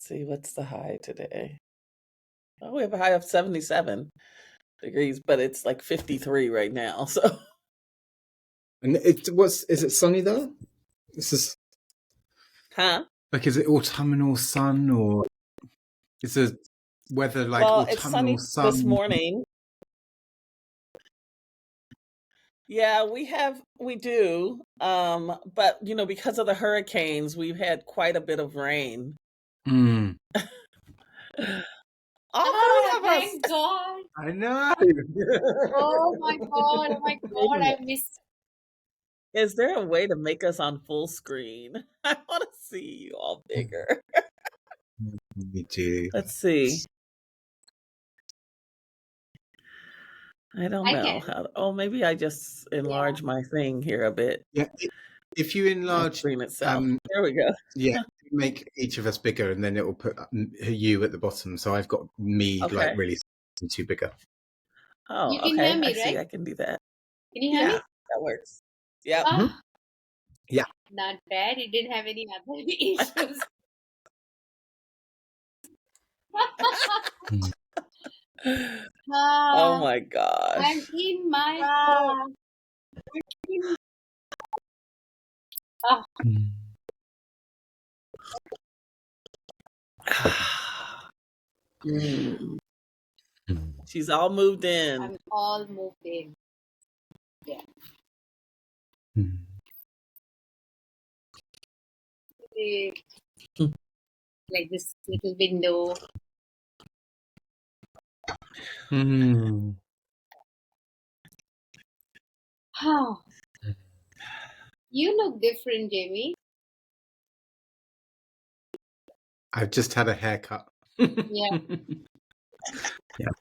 see, what's the high today? Oh, we have a high of 77 degrees, but it's like 53 right now. So, And is it sunny there? This is huh? like, is it autumnal sun, or is the weather like Well, it's autumnal sunny this sun? morning. Yeah, we do. But because of the hurricanes, we've had quite a bit of rain. Mm. All three of us. Thank God. I know. Oh my God. Oh my God. I missed. Is there a way to make us on full screen? I want to see you all bigger. Me too. Let's see. I don't know how. Oh, maybe I just enlarge my thing here a bit. Yeah, if you enlarge screen itself. There we go. Yeah, make each of us bigger, and then it will put you at the bottom. So I've got me like really too bigger. Oh, you can okay. hear me, I see. right? I can do that. Can you hear me? That works. Yeah. Ah, Yeah. not bad. You didn't have any other issues. Oh my gosh. I'm in my car. She's all moved in. I'm all moved in. Yeah. Like this little window. Oh. You look different, Jamie. I've just had a haircut. Yeah. Yeah.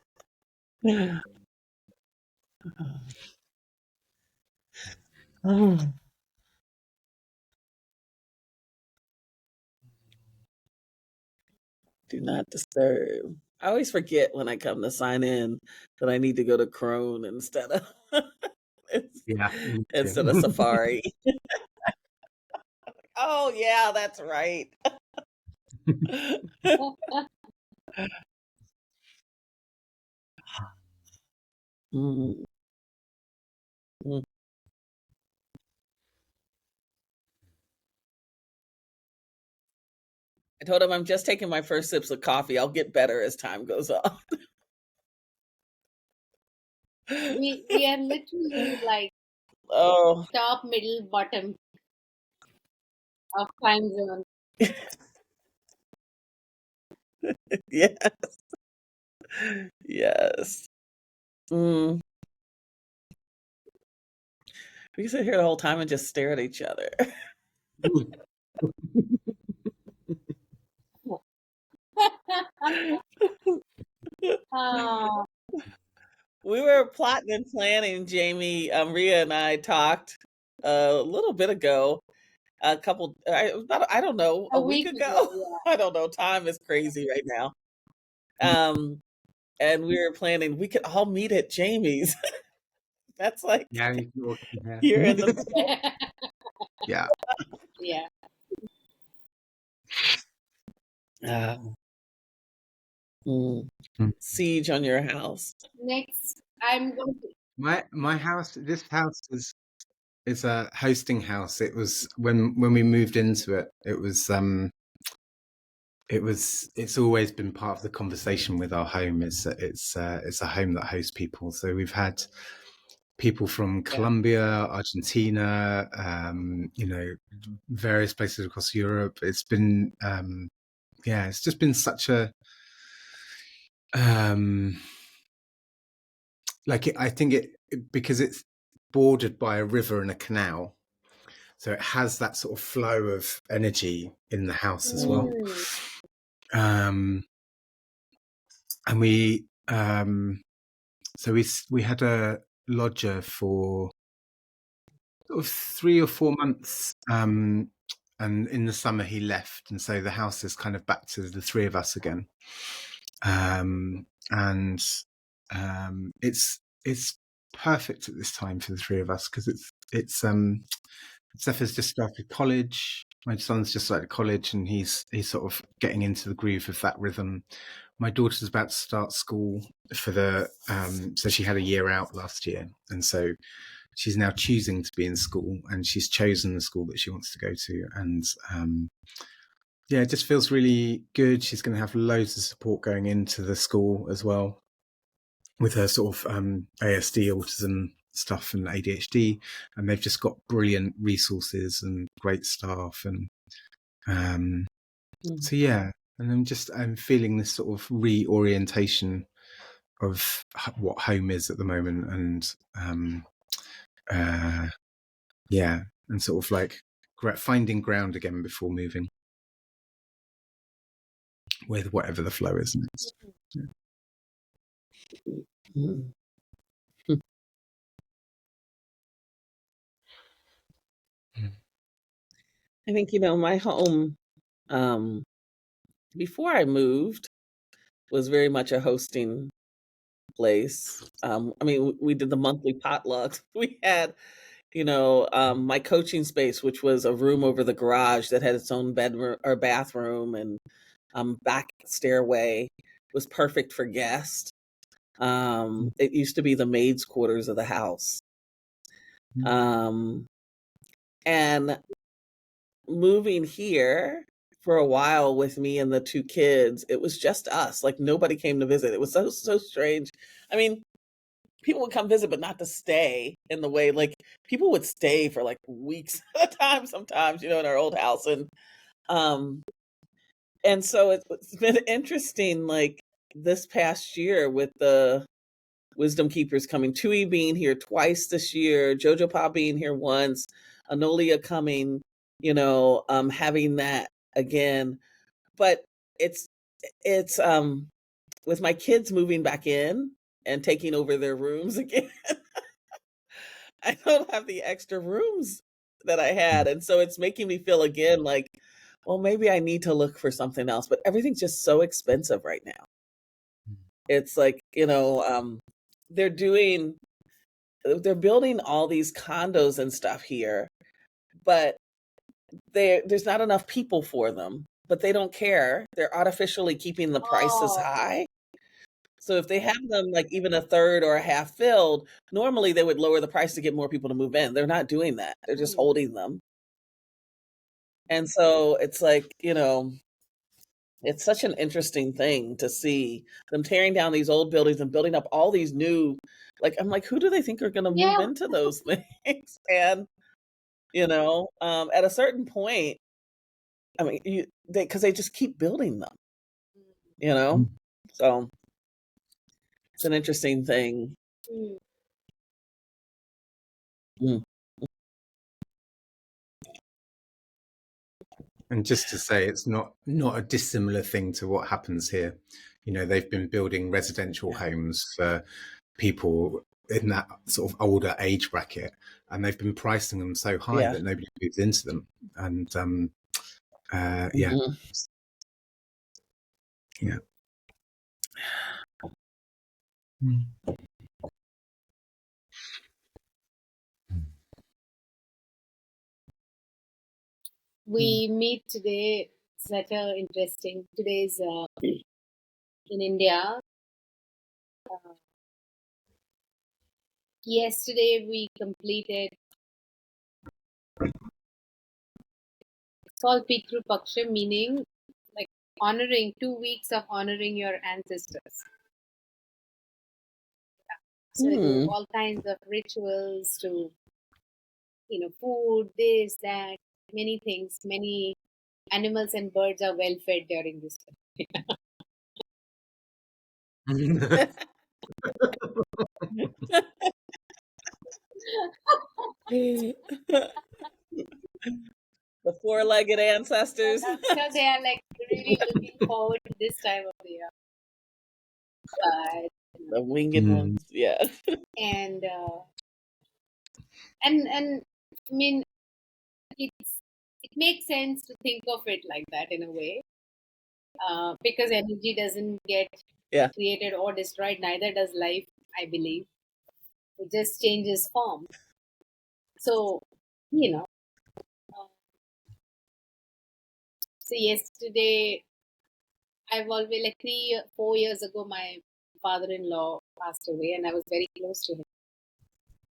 Do not disturb. I always forget when I come to sign in that I need to go to Chrome instead of instead of Safari. Oh yeah, that's right. Mm. Mm. I told him I'm just taking my first sips of coffee. I'll get better as time goes on. We are literally like top, middle, bottom of time zone. Yes. Yes. We can sit here the whole time and just stare at each other. We were plotting and planning, Jamie. Rhea and I talked a little bit ago, I don't know, a week ago. Yeah. I don't know. Time is crazy right now. And we were planning we could all meet at Jamie's. That's like here in the Yeah. Siege on your house. Next, I'm going to my house. This house is a hosting house. It was when we moved into it. It's always been part of the conversation with our home. It's a home that hosts people. So we've had people from Colombia, Argentina, various places across Europe. It's been it's just been such a I think because it's bordered by a river and a canal, so it has that sort of flow of energy in the house as well. And we had a lodger for sort of 3 or 4 months, and in the summer he left, and so the house is kind of back to the three of us again. It's perfect at this time for the three of us because it's Steph has just started college. My son's just started college, and he's sort of getting into the groove of that rhythm. My daughter's about to start school for the so she had a year out last year, and so she's now choosing to be in school, and she's chosen the school that she wants to go to, and yeah, it just feels really good. She's going to have loads of support going into the school as well, with her sort of ASD, autism stuff, and ADHD, and they've just got brilliant resources and great staff, and so yeah. And I'm feeling this sort of reorientation of what home is at the moment, and yeah, and sort of like finding ground again before moving with whatever the flow is next. Yeah. I think, my home, before I moved, was very much a hosting place. I mean, we did the monthly potlucks. We had, my coaching space, which was a room over the garage that had its own bedroom or bathroom, and back stairway, was perfect for guests. It used to be the maid's quarters of the house. And moving here for a while with me and the two kids, it was just us. Like, nobody came to visit. It was so strange. I mean, people would come visit, but not to stay in the way, like, people would stay for like weeks at a time sometimes, in our old house. And so it's been interesting, like, this past year with the Wisdom Keepers coming, Tui being here twice this year, Jojo Pa being here once, Anolia coming, having that again. But it's with my kids moving back in and taking over their rooms again, I don't have the extra rooms that I had. And so it's making me feel again like, well, maybe I need to look for something else. But everything's just so expensive right now. It's like, they're building all these condos and stuff here, but there's not enough people for them. But they don't care. They're artificially keeping the prices high. So if they have them like even a third or a half filled, normally they would lower the price to get more people to move in. They're not doing that. They're just holding them. And so it's like, it's such an interesting thing to see them tearing down these old buildings and building up all these new, like, I'm like, who do they think are going to move into those things? And, at a certain point, I mean, because they just keep building them, so it's an interesting thing. Mm. And just to say, it's not a dissimilar thing to what happens here. They've been building residential homes for people in that sort of older age bracket, and they've been pricing them so high that nobody moves into them. And yeah. We meet today. Such a interesting. Today's in India. Yesterday we completed. It's called Pitru Paksha, meaning like honoring 2 weeks of honoring your ancestors. So we do all kinds of rituals to, food, this, that, many things. Many animals and birds are well fed during this time. The four-legged ancestors. I'm sure they are like really looking forward to this time of the year. But the winged ones, yeah. And I mean, it makes sense to think of it like that in a way, because energy doesn't get created or destroyed. Neither does life, I believe. It just changes form. So, So yesterday, I've always, like 4 years ago, my father-in-law passed away, and I was very close to him.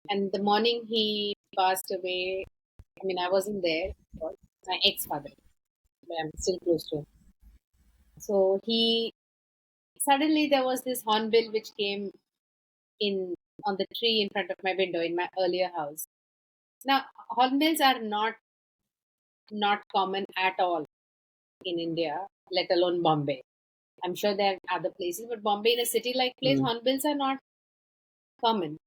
And the morning he passed away, I mean, I wasn't there. But my ex-father, but I'm still close to him. So suddenly there was this hornbill which came in on the tree in front of my window in my earlier house. Now, hornbills are not common at all in India, let alone Bombay. I'm sure there are other places, but Bombay, in a city-like place, hornbills are not common.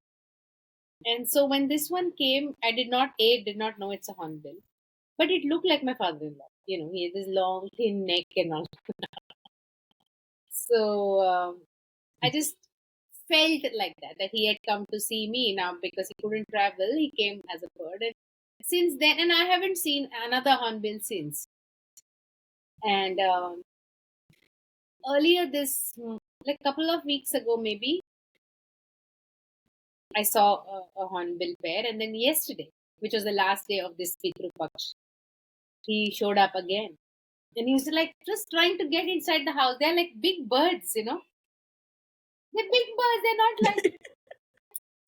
And so when this one came, I did not know it's a hornbill, but it looked like my father-in-law. He had this long, thin neck and all. So I just felt like that he had come to see me now because he couldn't travel. He came as a bird, and since then, and I haven't seen another hornbill since. And earlier like couple of weeks ago, maybe I saw a hornbill pair, and then yesterday, which was the last day of this Pitru Paksh, he showed up again, and he was like just trying to get inside the house. They're like big birds, They're big birds. They're not like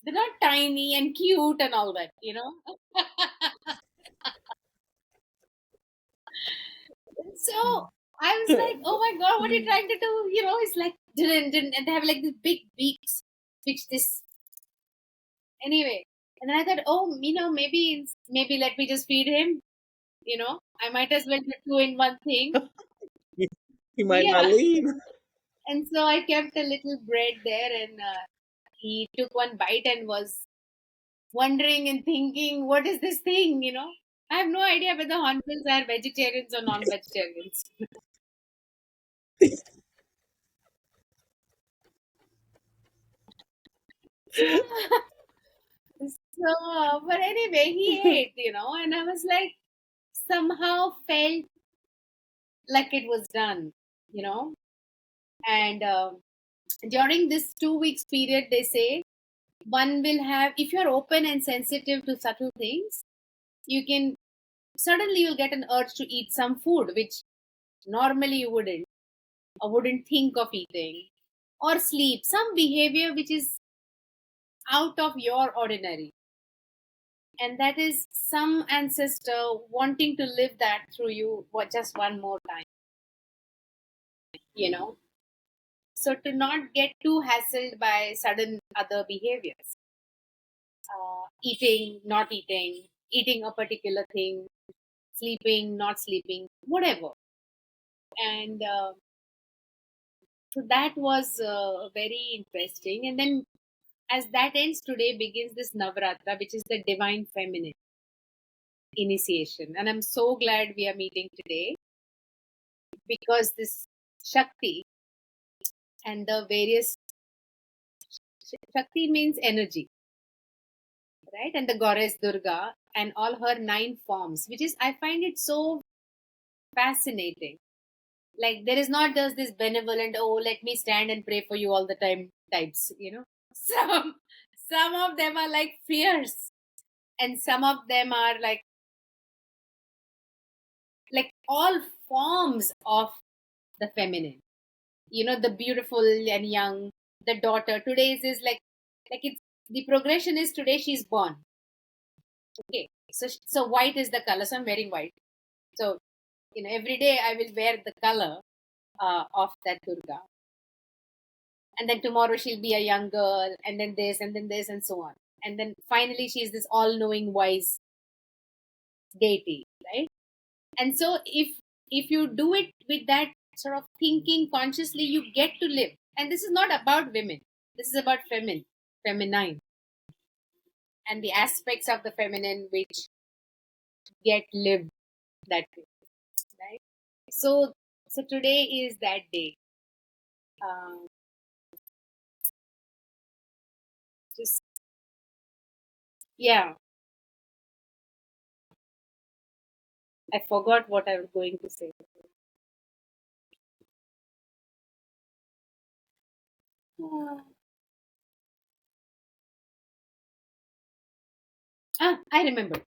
they're not tiny and cute and all that, So I was like, oh my god, what are you trying to do? It's like didn't, and they have like these big beaks, which this anyway. And then I thought, oh, maybe let me just feed him. I might as well do two in one thing. He might not leave. And so I kept a little bread there, and he took one bite and was wondering and thinking, what is this thing? I have no idea whether hornbills are vegetarians or non-vegetarians. So, but anyway, he ate, and I was like, somehow felt like it was done, and during this 2 weeks period, they say one will have, if you're open and sensitive to subtle things, you'll get an urge to eat some food, which normally you wouldn't, or wouldn't think of eating, or sleep, some behavior which is out of your ordinary. And that is some ancestor wanting to live that through you just one more time, So to not get too hassled by sudden other behaviors, eating, not eating, eating a particular thing, sleeping, not sleeping, whatever. And so that was very interesting. And then as that ends, today begins this Navratra, which is the divine feminine initiation. And I'm so glad we are meeting today, because this Shakti and the various Shakti means energy, right? And the goddess Durga and all her 9 forms, which is, I find it so fascinating. Like, there is not just this benevolent, oh, let me stand and pray for you all the time types, Some of them are like fierce, and some of them are like all forms of the feminine. The beautiful and young, the daughter. Today's is like it's the progression is today she's born. Okay, so white is the color. So I'm wearing white. So every day I will wear the color of that Durga, and then tomorrow she'll be a young girl, and then this, and so on, and then finally she's this all-knowing, wise deity, right? And so if you do it with that sort of thinking consciously, you get to live. And this is not about women. This is about feminine, and the aspects of the feminine which get lived that way, right? So today is that day. Just yeah, I forgot what I was going to say. I remember.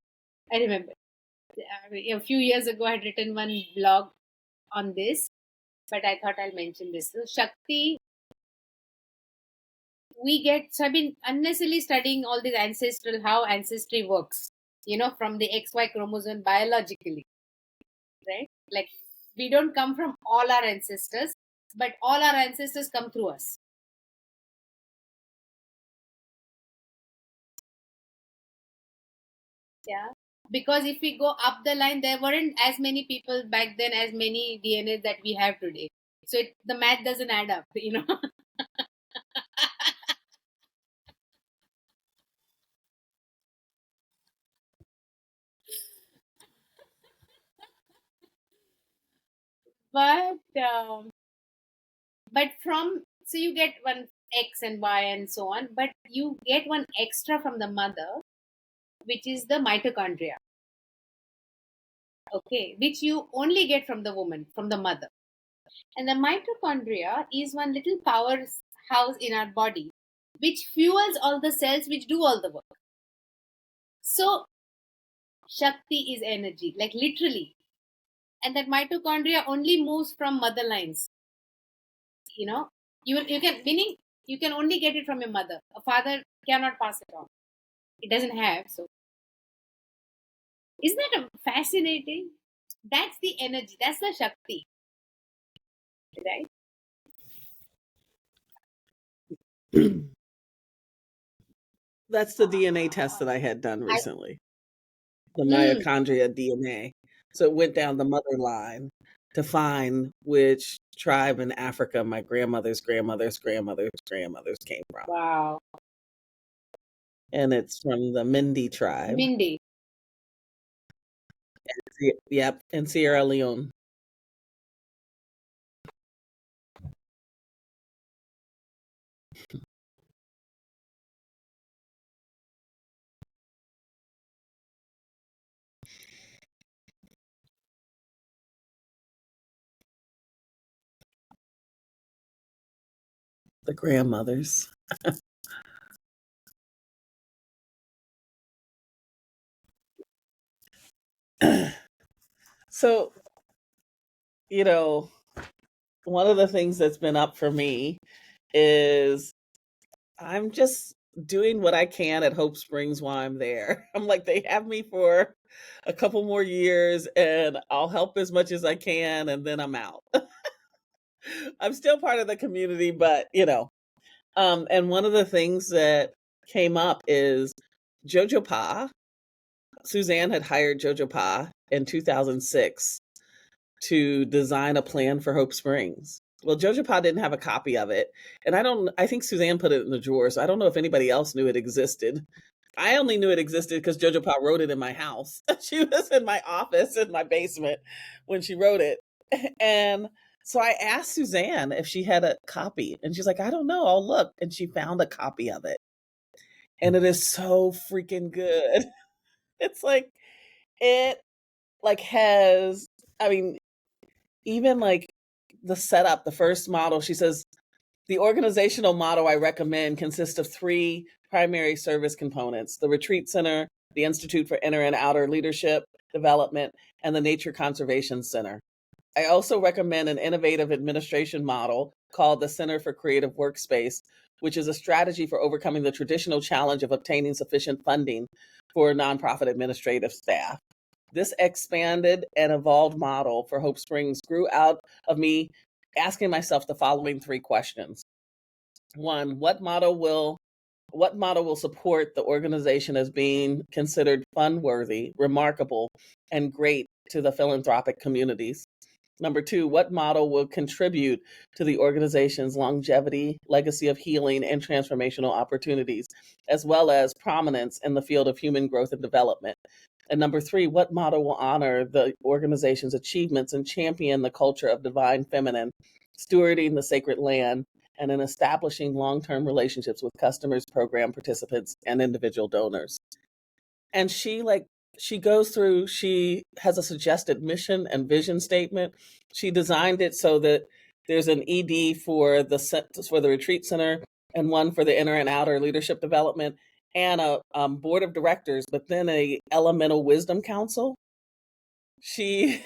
A few years ago, I had written one blog on this, but I thought I'll mention this. So Shakti, so I've been unnecessarily studying all this ancestral, how ancestry works, from the XY chromosome biologically, right? Like, we don't come from all our ancestors, but all our ancestors come through us. Yeah. Because if we go up the line, there weren't as many people back then as many DNA that we have today. So the math doesn't add up, But so you get one X and Y and so on, but you get one extra from the mother, which is the mitochondria. Okay, which you only get from the woman, from the mother. And the mitochondria is one little powerhouse in our body, which fuels all the cells which do all the work. So Shakti is energy, like literally. And that mitochondria only moves from mother lines. You can, meaning you can only get it from your mother. A father cannot pass it on. It doesn't have. So isn't that fascinating? That's the energy. That's the Shakti. Right? That's the DNA test that I had done recently. The mitochondria DNA. So it went down the mother line to find which tribe in Africa my grandmother's grandmother's grandmother's grandmothers came from. Wow. And it's from the Mindi tribe. Mindi. Yep, in Sierra Leone. The grandmothers. So, one of the things that's been up for me is I'm just doing what I can at Hope Springs while I'm there. I'm like, they have me for a couple more years and I'll help as much as I can and then I'm out. I'm still part of the community, but and one of the things that came up is Jojo Pa. Suzanne had hired Jojo Pa in 2006 to design a plan for Hope Springs. Well, Jojo Pa didn't have a copy of it. And I think Suzanne put it in the drawer. So I don't know if anybody else knew it existed. I only knew it existed because Jojo Pa wrote it in my house. She was in my office in my basement when she wrote it. And so I asked Suzanne if she had a copy. And she's like, I don't know. I'll look. And she found a copy of it. And it is so freaking good. It's like, it has, I mean, even like the setup, the first model, she says, the organizational model I recommend consists of 3 primary service components: the Retreat Center, the Institute for Inner and Outer Leadership Development, and the Nature Conservation Center. I also recommend an innovative administration model called the Center for Creative Workspace, which is a strategy for overcoming the traditional challenge of obtaining sufficient funding for nonprofit administrative staff. This expanded and evolved model for Hope Springs grew out of me asking myself the following 3 questions. 1, what model will support the organization as being considered fun-worthy, remarkable, and great to the philanthropic communities? Number 2, what model will contribute to the organization's longevity, legacy of healing, and transformational opportunities, as well as prominence in the field of human growth and development? And number 3, what model will honor the organization's achievements and champion the culture of divine feminine, stewarding the sacred land, and in establishing long-term relationships with customers, program participants, and individual donors? And she goes through, she has a suggested mission and vision statement. She designed it so that there's an ED for the Retreat Center and one for the Inner and Outer Leadership Development, and a board of directors, but then a elemental wisdom council. She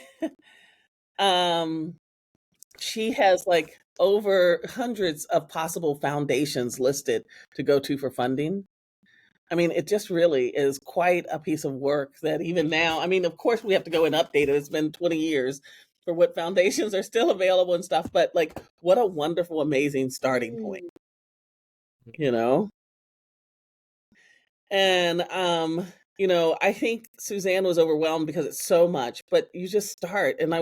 she has like over hundreds of possible foundations listed to go to for funding. I mean, it just really is quite a piece of work that even now, I mean, of course we have to go and update it. It's been 20 years for what foundations are still available and stuff, but like what a wonderful, amazing starting point, you know? And, you know, I think Suzanne was overwhelmed because it's so much, but you just start. And I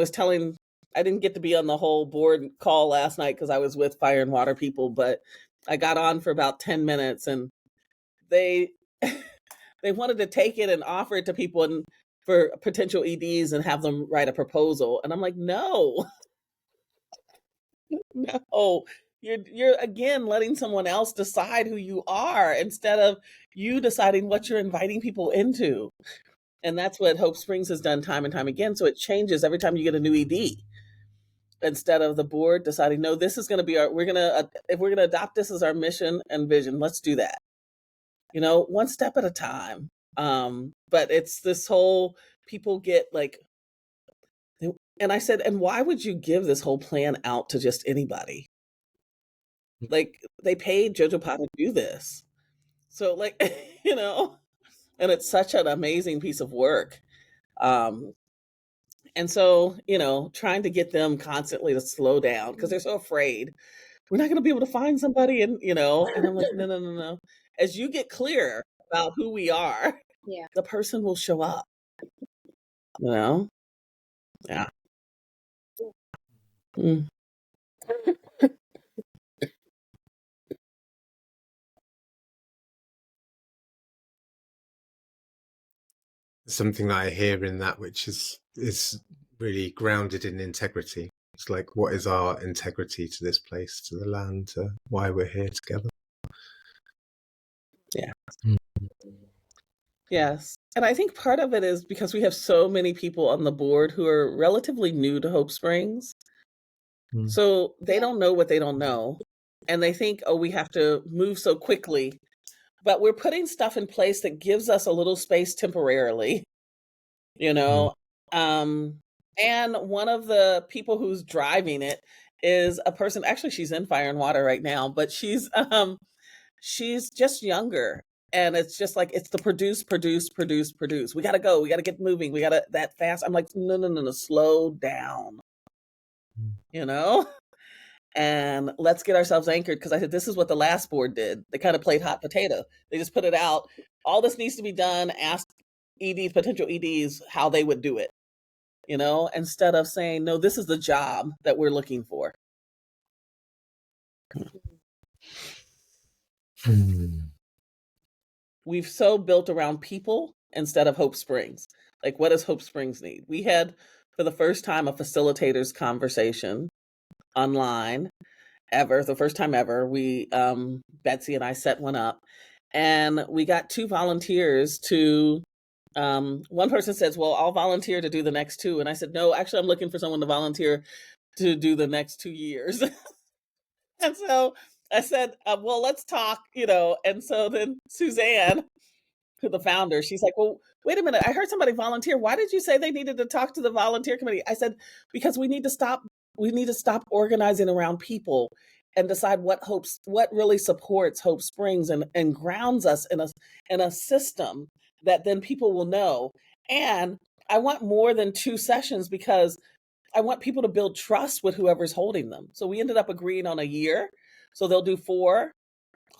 didn't get to be on the whole board call last night because I was with fire and water people, but I got on for about 10 minutes and they, they wanted to take it and offer it to people and for potential EDs and have them write a proposal. And I'm like, no, no, you're again letting someone else decide who you are instead of you deciding what you're inviting people into. And that's what Hope Springs has done time and time again. So it changes every time you get a new ED. Instead of the board deciding, no, this is going to be if we're going to adopt this as our mission and vision, let's do that. You know, one step at a time. But it's this whole people get like, and I said, and why would you give this whole plan out to just anybody? Like they paid Jojo Pa to do this. So like, you know, and it's such an amazing piece of work. And so, you know, trying to get them constantly to slow down because they're so afraid we're not going to be able to find somebody. And, you know, and I'm like, no. As you get clear about who we are, the person will show up, you know? Yeah. Mm. Something that I hear in that, which is really grounded in integrity. It's like, what is our integrity to this place, to the land, to why we're here together? Yeah. Yes. And I think part of it is because we have so many people on the board who are relatively new to Hope Springs. So they don't know what they don't know. And they think, oh, we have to move so quickly. But we're putting stuff in place that gives us a little space temporarily, you know? And one of the people who's driving it is a person, actually she's in fire and water right now, but she's just younger. And it's just like, it's the produce. We got to go. We got to get moving. We got to that fast. I'm like, no, slow down, you know? And let's get ourselves anchored. Because I said, this is what the last board did. They kind of played hot potato. They just put it out. All this needs to be done. Ask EDs, potential EDs, how they would do it, you know, instead of saying, no, this is the job that we're looking for. We've so built around people instead of Hope Springs. Like, what does Hope Springs need? We had, for the first time, a facilitators conversation online ever, the first time ever. We, Betsy and I set one up, and we got 2 volunteers to, one person says, well, I'll volunteer to do the next 2. And I said, no, actually, I'm looking for someone to volunteer to do the next 2 years. And so I said, well, let's talk, you know. And so then Suzanne, the founder, she's like, well, wait a minute. I heard somebody volunteer. Why did you say they needed to talk to the volunteer committee? I said, because we need to stop organizing around people and decide what really supports Hope Springs and grounds us in a system that then people will know. And I want more than 2 sessions because I want people to build trust with whoever's holding them. So we ended up agreeing on a year. So they'll do 4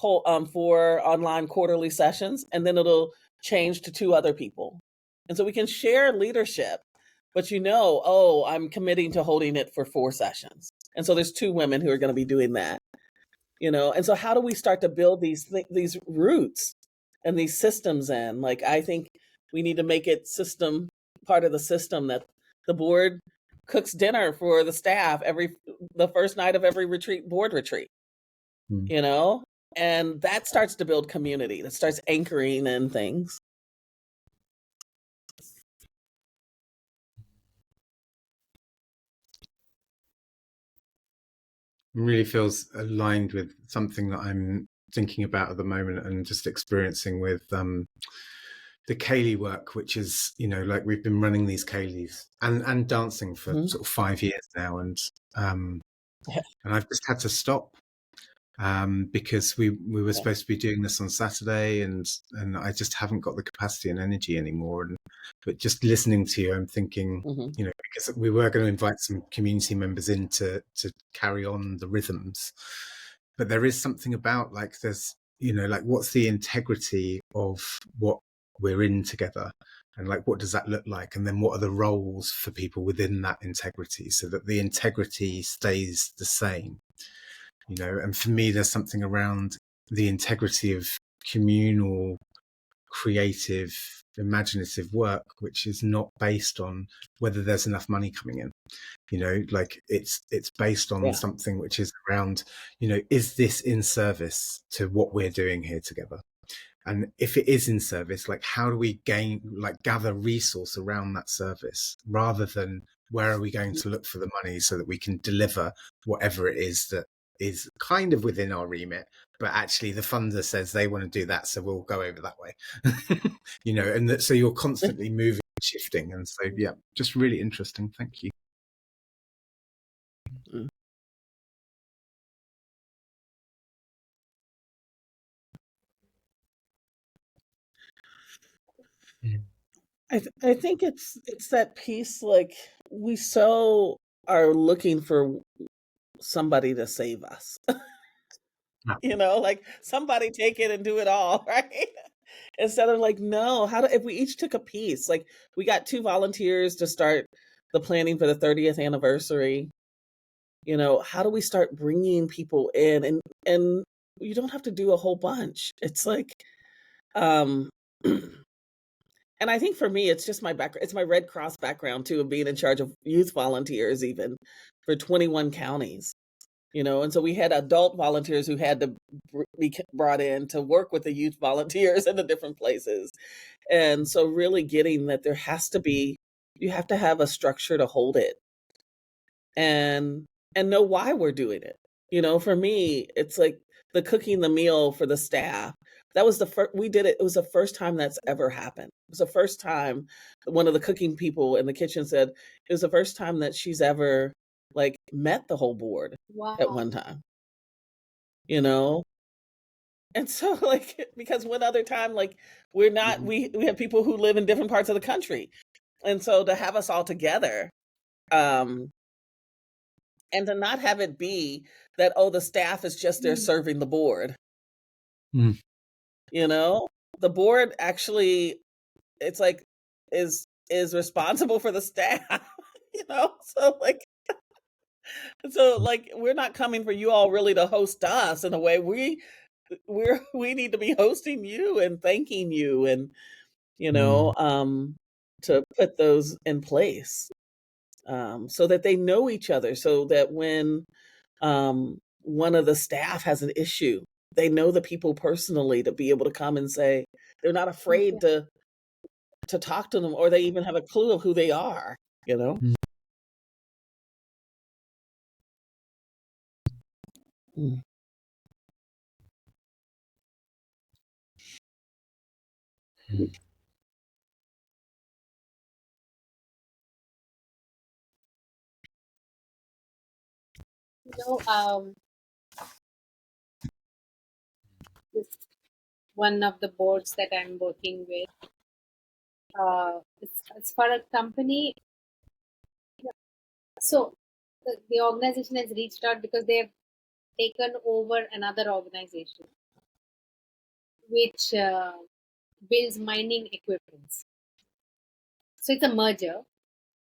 online quarterly sessions, and then it'll change to 2 other people. And so we can share leadership, but you know, oh, I'm committing to holding it for 4 sessions. And so there's 2 women who are going to be doing that, you know? And so how do we start to build these roots and these systems in? Like, I think we need to make it part of the system that the board cooks dinner for the staff the first night of every board retreat, you know? And that starts to build community. That starts anchoring in things. It really feels aligned with something that I'm thinking about at the moment and just experiencing with the Kaylee work, which is, you know, like we've been running these Kayleys and dancing for sort of 5 years now, and I've just had to stop because we were supposed to be doing this on Saturday, and I just haven't got the capacity and energy anymore. But just listening to you, I'm thinking, you know, because we were going to invite some community members in to carry on the rhythms, but there is something about, like, there's, you know, like, what's the integrity of what we're in together, and like, what does that look like, and then what are the roles for people within that integrity, so that the integrity stays the same, you know. And for me, there's something around the integrity of communal, creative, imaginative work, which is not based on whether there's enough money coming in, you know, like it's based on something which is around, you know, is this in service to what we're doing here together? And if it is in service, like, how do we gather resource around that service, rather than where are we going to look for the money so that we can deliver whatever it is that is kind of within our remit, but actually the funder says they want to do that, so we'll go over that way. You know, and so you're constantly moving, shifting, and so just really interesting. Thank you. I think it's that piece, like, we so are looking for somebody to save us. You know, like, somebody take it and do it all, right? Instead of like, no, if we each took a piece, like, we got 2 volunteers to start the planning for the 30th anniversary. You know, how do we start bringing people in, and you don't have to do a whole bunch. It's like, and I think for me, it's just my background. It's my Red Cross background too, of being in charge of youth volunteers, even for 21 counties, you know. And so we had adult volunteers who had to be brought in to work with the youth volunteers in the different places. And so really getting that there has to be, you have to have a structure to hold it, and know why we're doing it. You know, for me, it's like the cooking the meal for the staff. That was the first we did it. It was the first time that's ever happened. It was the first time one of the cooking people in the kitchen said it was the first time that she's ever, like, met the whole board at one time. You know? And so, like, because one other time, like, we're not, we have people who live in different parts of the country. And so to have us all together, and to not have it be that, oh, the staff is just there serving the board. You know, the board actually, it's like, is responsible for the staff. You know, so like, we're not coming for you all really to host us in a way. We need to be hosting you and thanking you, and, you know, to put those in place, so that they know each other, so that when one of the staff has an issue, they know the people personally to be able to come and say, they're not afraid to talk to them, or they even have a clue of who they are, you know? You know, this one of the boards that I'm working with, it's for a company. So the organization has reached out because they have taken over another organization which builds mining equipments. So it's a merger.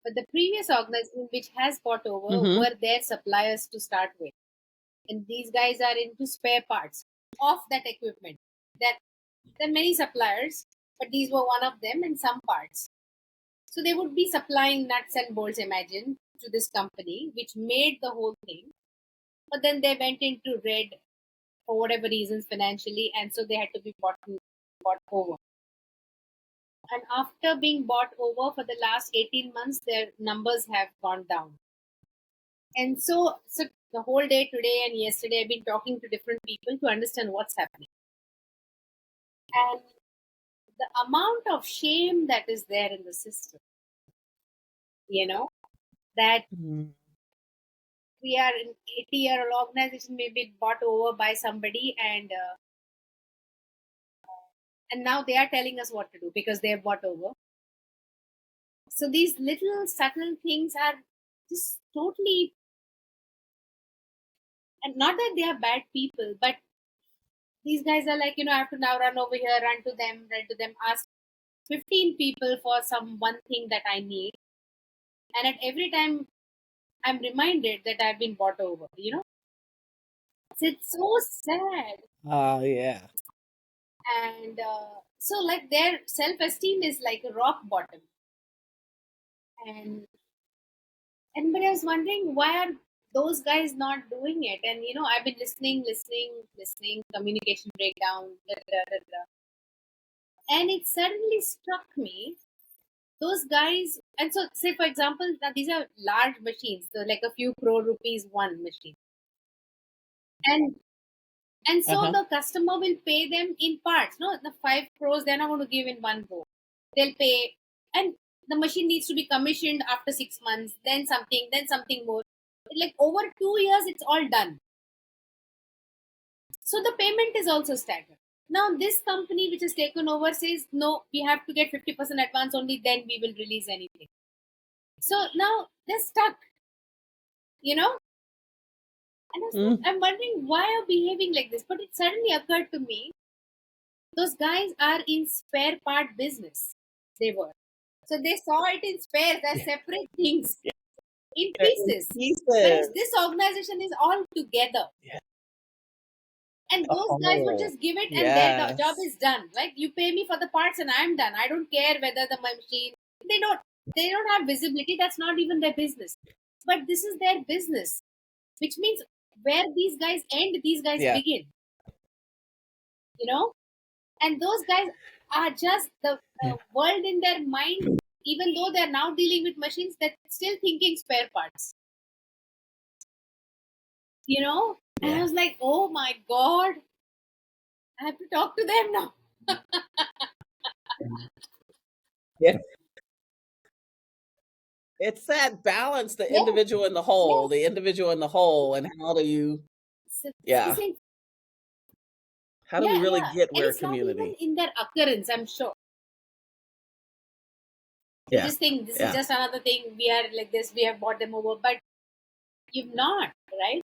But the previous organization which has bought over were their suppliers to start with. And these guys are into spare parts of that equipment. There are many suppliers, but these were one of them, and some parts. So they would be supplying nuts and bolts, imagine, to this company, which made the whole thing. But then they went into red for whatever reasons financially, and so they had to be bought over. And after being bought over for the last 18 months, their numbers have gone down. And so the whole day today and yesterday, I've been talking to different people to understand what's happening. And the amount of shame that is there in the system, that we are an 80-year-old organization, maybe bought over by somebody, and now they are telling us what to do because they are bought over. So these little subtle things are just totally, and not that they are bad people, but these guys are like, I have to now run over here, run to them, ask 15 people for some one thing that I need. And at every time I'm reminded that I've been bought over, It's so sad. Oh, yeah. And so like their self-esteem is like a rock bottom. But I was wondering, why are those guys not doing it? And, I've been listening, communication breakdown, and it suddenly struck me, those guys, and so say for example, that these are large machines, so like a few crore rupees one machine. And so the customer will pay them in parts. No, the 5 crores they're not going to give in one go. They'll pay, and the machine needs to be commissioned after 6 months, then something more. Like over 2 years, it's all done. So the payment is also staggered. Now this company which is taken over says, no, we have to get 50% advance only, then we will release anything. So now they're stuck, And I'm wondering why are behaving like this. But it suddenly occurred to me, those guys are in spare part business. They were. So they saw it in spares as separate things. In pieces. Whereas this organization is all together. Yeah. And those guys would just give it and their job is done. Like, you pay me for the parts and I'm done. I don't care whether the machine, they don't have visibility. That's not even their business. But this is their business, which means where these guys end, these guys begin. And those guys are just the world in their mind, even though they're now dealing with machines, they're still thinking spare parts. And I was like, oh my God, I have to talk to them now. It's that balance, the individual and the whole, the individual and the whole, and how do you, how do we really get where community? Not even in their occurrence, I'm sure. You just think this is just another thing. We are like this. We have bought them over, but you've not, right?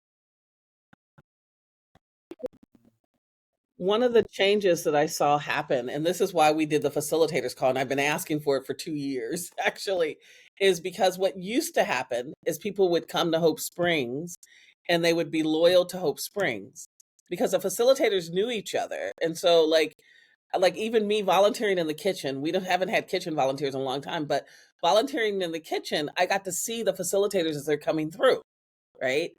One of the changes that I saw happen, and this is why we did the facilitators call, and I've been asking for it for 2 years, actually, is because what used to happen is people would come to Hope Springs and they would be loyal to Hope Springs because the facilitators knew each other. And so like even me volunteering in the kitchen, we haven't had kitchen volunteers in a long time, but volunteering in the kitchen, I got to see the facilitators as they're coming through, right?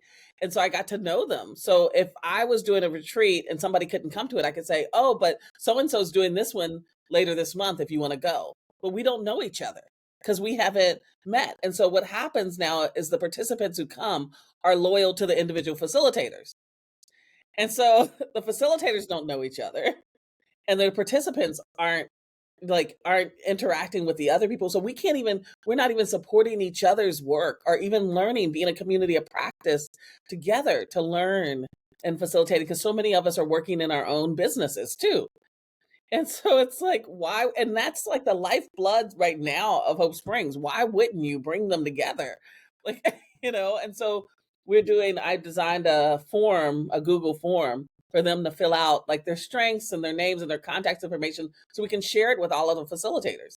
And so I got to know them. So if I was doing a retreat and somebody couldn't come to it, I could say, oh, but so-and-so's doing this one later this month if you want to go. But we don't know each other because we haven't met. And so what happens now is the participants who come are loyal to the individual facilitators. And so the facilitators don't know each other and the participants aren't interacting with the other people. So we're not even supporting each other's work or even learning, being a community of practice together to learn and facilitate, because so many of us are working in our own businesses too. And so it's like, why? And that's like the lifeblood right now of Hope Springs. Why wouldn't you bring them together? Like, and so I designed a Google form for them to fill out like their strengths and their names and their contact information so we can share it with all of the facilitators.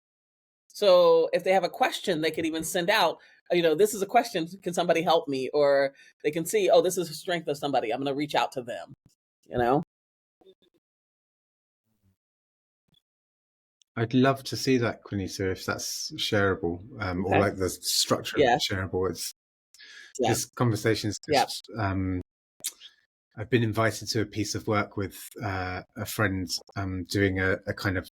So if they have a question, they could even send out, this is a question, can somebody help me? Or they can see, oh, this is a strength of somebody, I'm going to reach out to them, I'd love to see that, Quanita, if that's shareable, or like the structure of shareable. This conversation is just, I've been invited to a piece of work with a friend doing a kind of,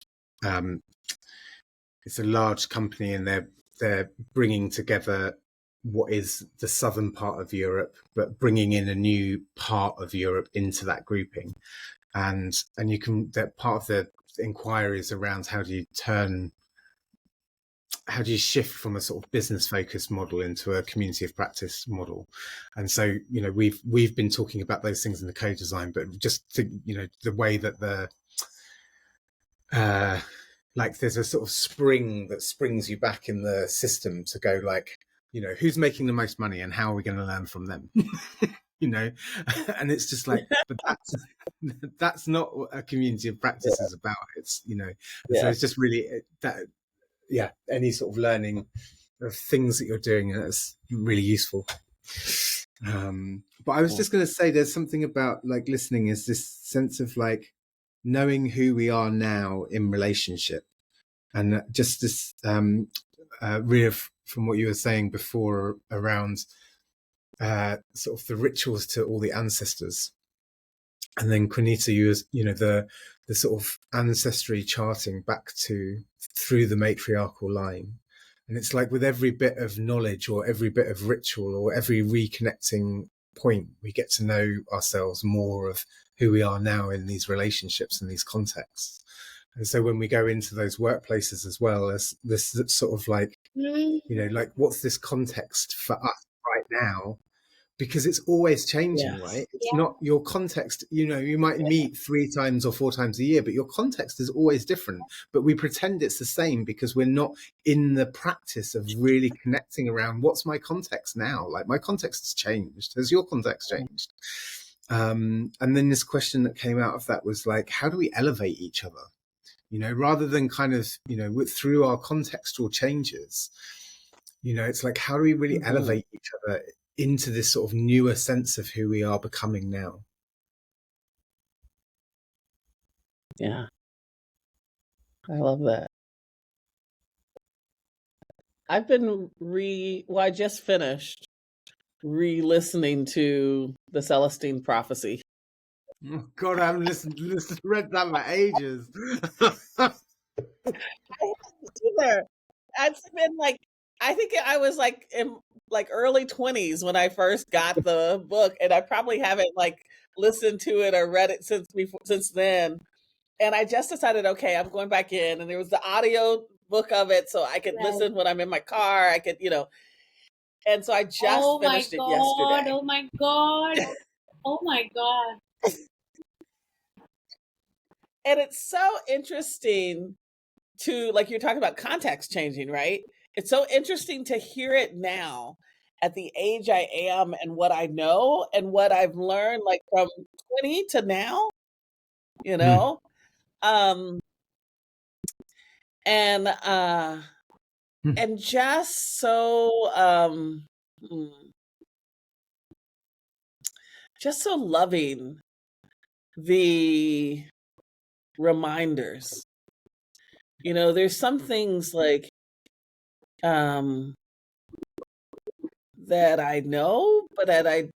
it's a large company and they're bringing together what is the southern part of Europe, but bringing in a new part of Europe into that grouping. And that part of inquiries around how do you shift from a sort of business focused model into a community of practice model. And so, you know, we've been talking about those things in the co-design, but just to, you know, the way that like there's a sort of spring that springs you back in the system to go like, you know, who's making the most money and how are we going to learn from them? You know, and it's just like, but that's not what a community of practice is about. It's, you know, so it's just really that, any sort of learning of things that you're doing, that's really useful. But I was just going to say, there's something about like listening is this sense of like knowing who we are now in relationship, and just this Rhea, from what you were saying before around sort of the rituals to all the ancestors, and then Quanita, you know, the sort of ancestry charting back to through the matriarchal line. And it's like with every bit of knowledge or every bit of ritual or every reconnecting point, we get to know ourselves more of who we are now in these relationships and these contexts. And so when we go into those workplaces as well, as this sort of like, you know, like what's this context for us right now? Because it's always changing, right? It's not your context, you know, you might meet 3 times or 4 times a year, but your context is always different. But we pretend it's the same because we're not in the practice of really connecting around what's my context now? Like my context has changed. Has your context changed? And then this question that came out of that was like, how do we elevate each other? You know, rather than kind of, you know, through our contextual changes, you know, it's like, how do we really elevate each other into this sort of newer sense of who we are becoming now? Yeah. I love that. I've been I just finished re-listening to the Celestine Prophecy. Oh God, I haven't read that for ages. I haven't either. It's been like, I think I was like in like early 20s when I first got the book, and I probably haven't like listened to it or read it since then. And I just decided, okay, I'm going back in, and there was the audio book of it, so I could listen when I'm in my car. I could, you know, and so I just finished it yesterday. Oh my God! Oh my God! And it's so interesting to, like, you're talking about context changing, right? It's so interesting to hear it now at the age I am and what I know and what I've learned, like from 20 to now, you know? And just so just so loving the reminders. You know, there's some things like that I know, but that I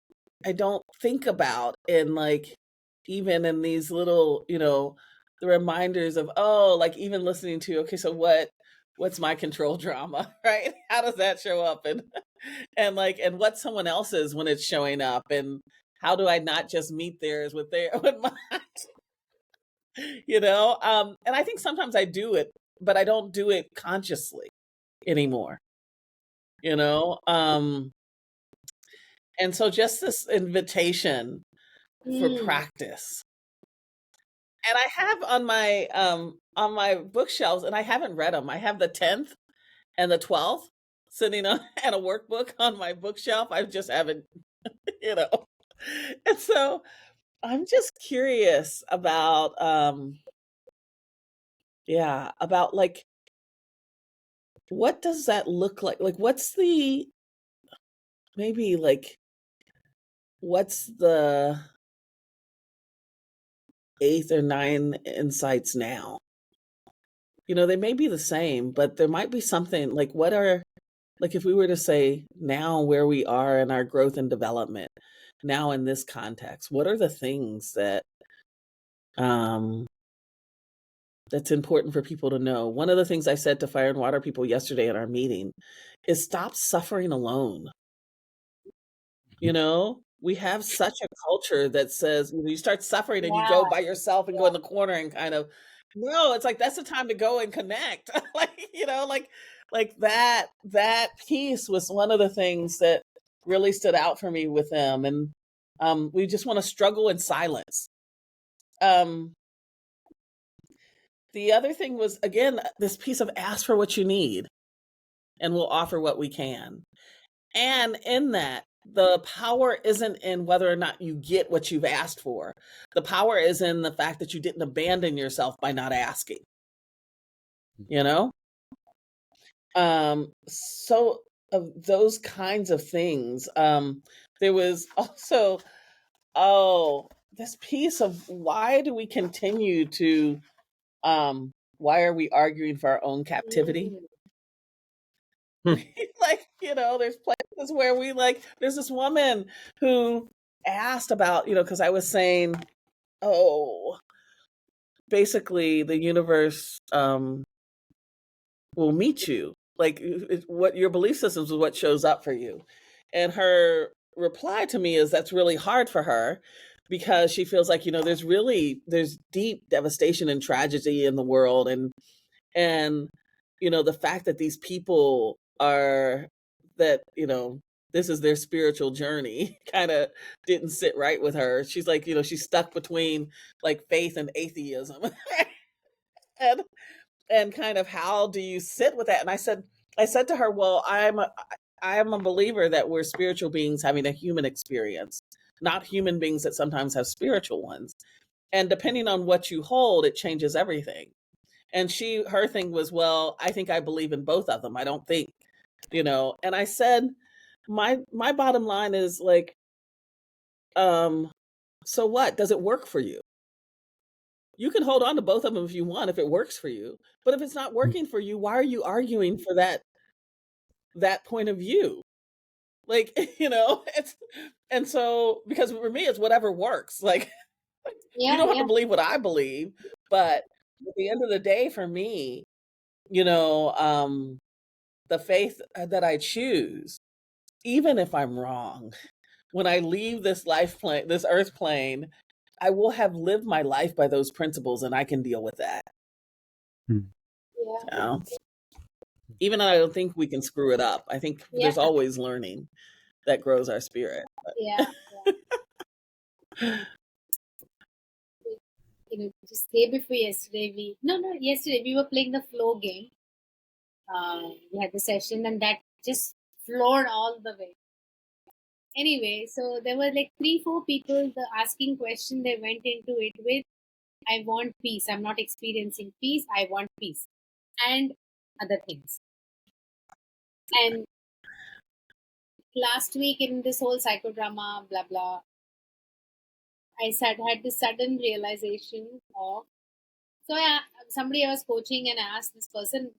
don't think about in like even in these little, you know, the reminders of, oh, like even listening to, okay, so what's my control drama, right? How does that show up? And like, and what's someone else's when it's showing up? And how do I not just meet theirs with mine? You know? And I think sometimes I do it, but I don't do it consciously anymore. You know? And so just this invitation for practice. And I have on my bookshelves, and I haven't read them. I have the 10th and the 12th sitting on and a workbook on my bookshelf. I just haven't, you know. And so I'm just curious about about like what does that look like? Like what's the maybe like what's the 8th or 9 insights now? You know, they may be the same, but there might be something like what are, like if we were to say now where we are in our growth and development, now in this context, what are the things that that's important for people to know? One of the things I said to Fire and Water people yesterday in our meeting is stop suffering alone. You know, we have such a culture that says you start suffering and you go by yourself and go in the corner and kind of No, it's like, that's the time to go and connect. Like, you know, like that piece was one of the things that really stood out for me with them. And we just want to struggle in silence. The other thing was, again, this piece of ask for what you need and we'll offer what we can. And in that, the power isn't in whether or not you get what you've asked for. The power is in the fact that you didn't abandon yourself by not asking, you know? So of those kinds of things. There was also, this piece of why do we continue to, why are we arguing for our own captivity? Like, you know, there's places where we like, there's this woman who asked about, you know, because I was saying, basically the universe will meet you. Like, what your belief systems is what shows up for you. And her reply to me is that's really hard for her because she feels like, you know, there's deep devastation and tragedy in the world. And, you know, the fact that these people are, that, you know, this is their spiritual journey kind of didn't sit right with her. She's like, you know, she's stuck between like faith and atheism. and kind of, how do you sit with that? And I said to her, well, I am a believer that we're spiritual beings having a human experience, not human beings that sometimes have spiritual ones. And depending on what you hold, it changes everything. And her thing was, well, I think I believe in both of them. I don't think, you know. And I said, my bottom line is like, so what? Does it work for you? You can hold on to both of them if you want, if it works for you. But if it's not working for you, why are you arguing for that point of view? Like, you know, and so, because for me, it's whatever works. Like, you don't have to believe what I believe, but at the end of the day, for me, you know, the faith that I choose, even if I'm wrong, when I leave this this earth plane, I will have lived my life by those principles and I can deal with that. You know? Even though I don't think we can screw it up. I think there's always learning that grows our spirit. You know, just day before yesterday, yesterday we were playing the flow game. We had the session and that just flowed all the way. Anyway, so there were like 3-4 people, the asking question they went into it with, I want peace. I'm not experiencing peace. I want peace. And other things. And last week in this whole psychodrama, blah, blah, I had this sudden realization of, somebody I was coaching and I asked this person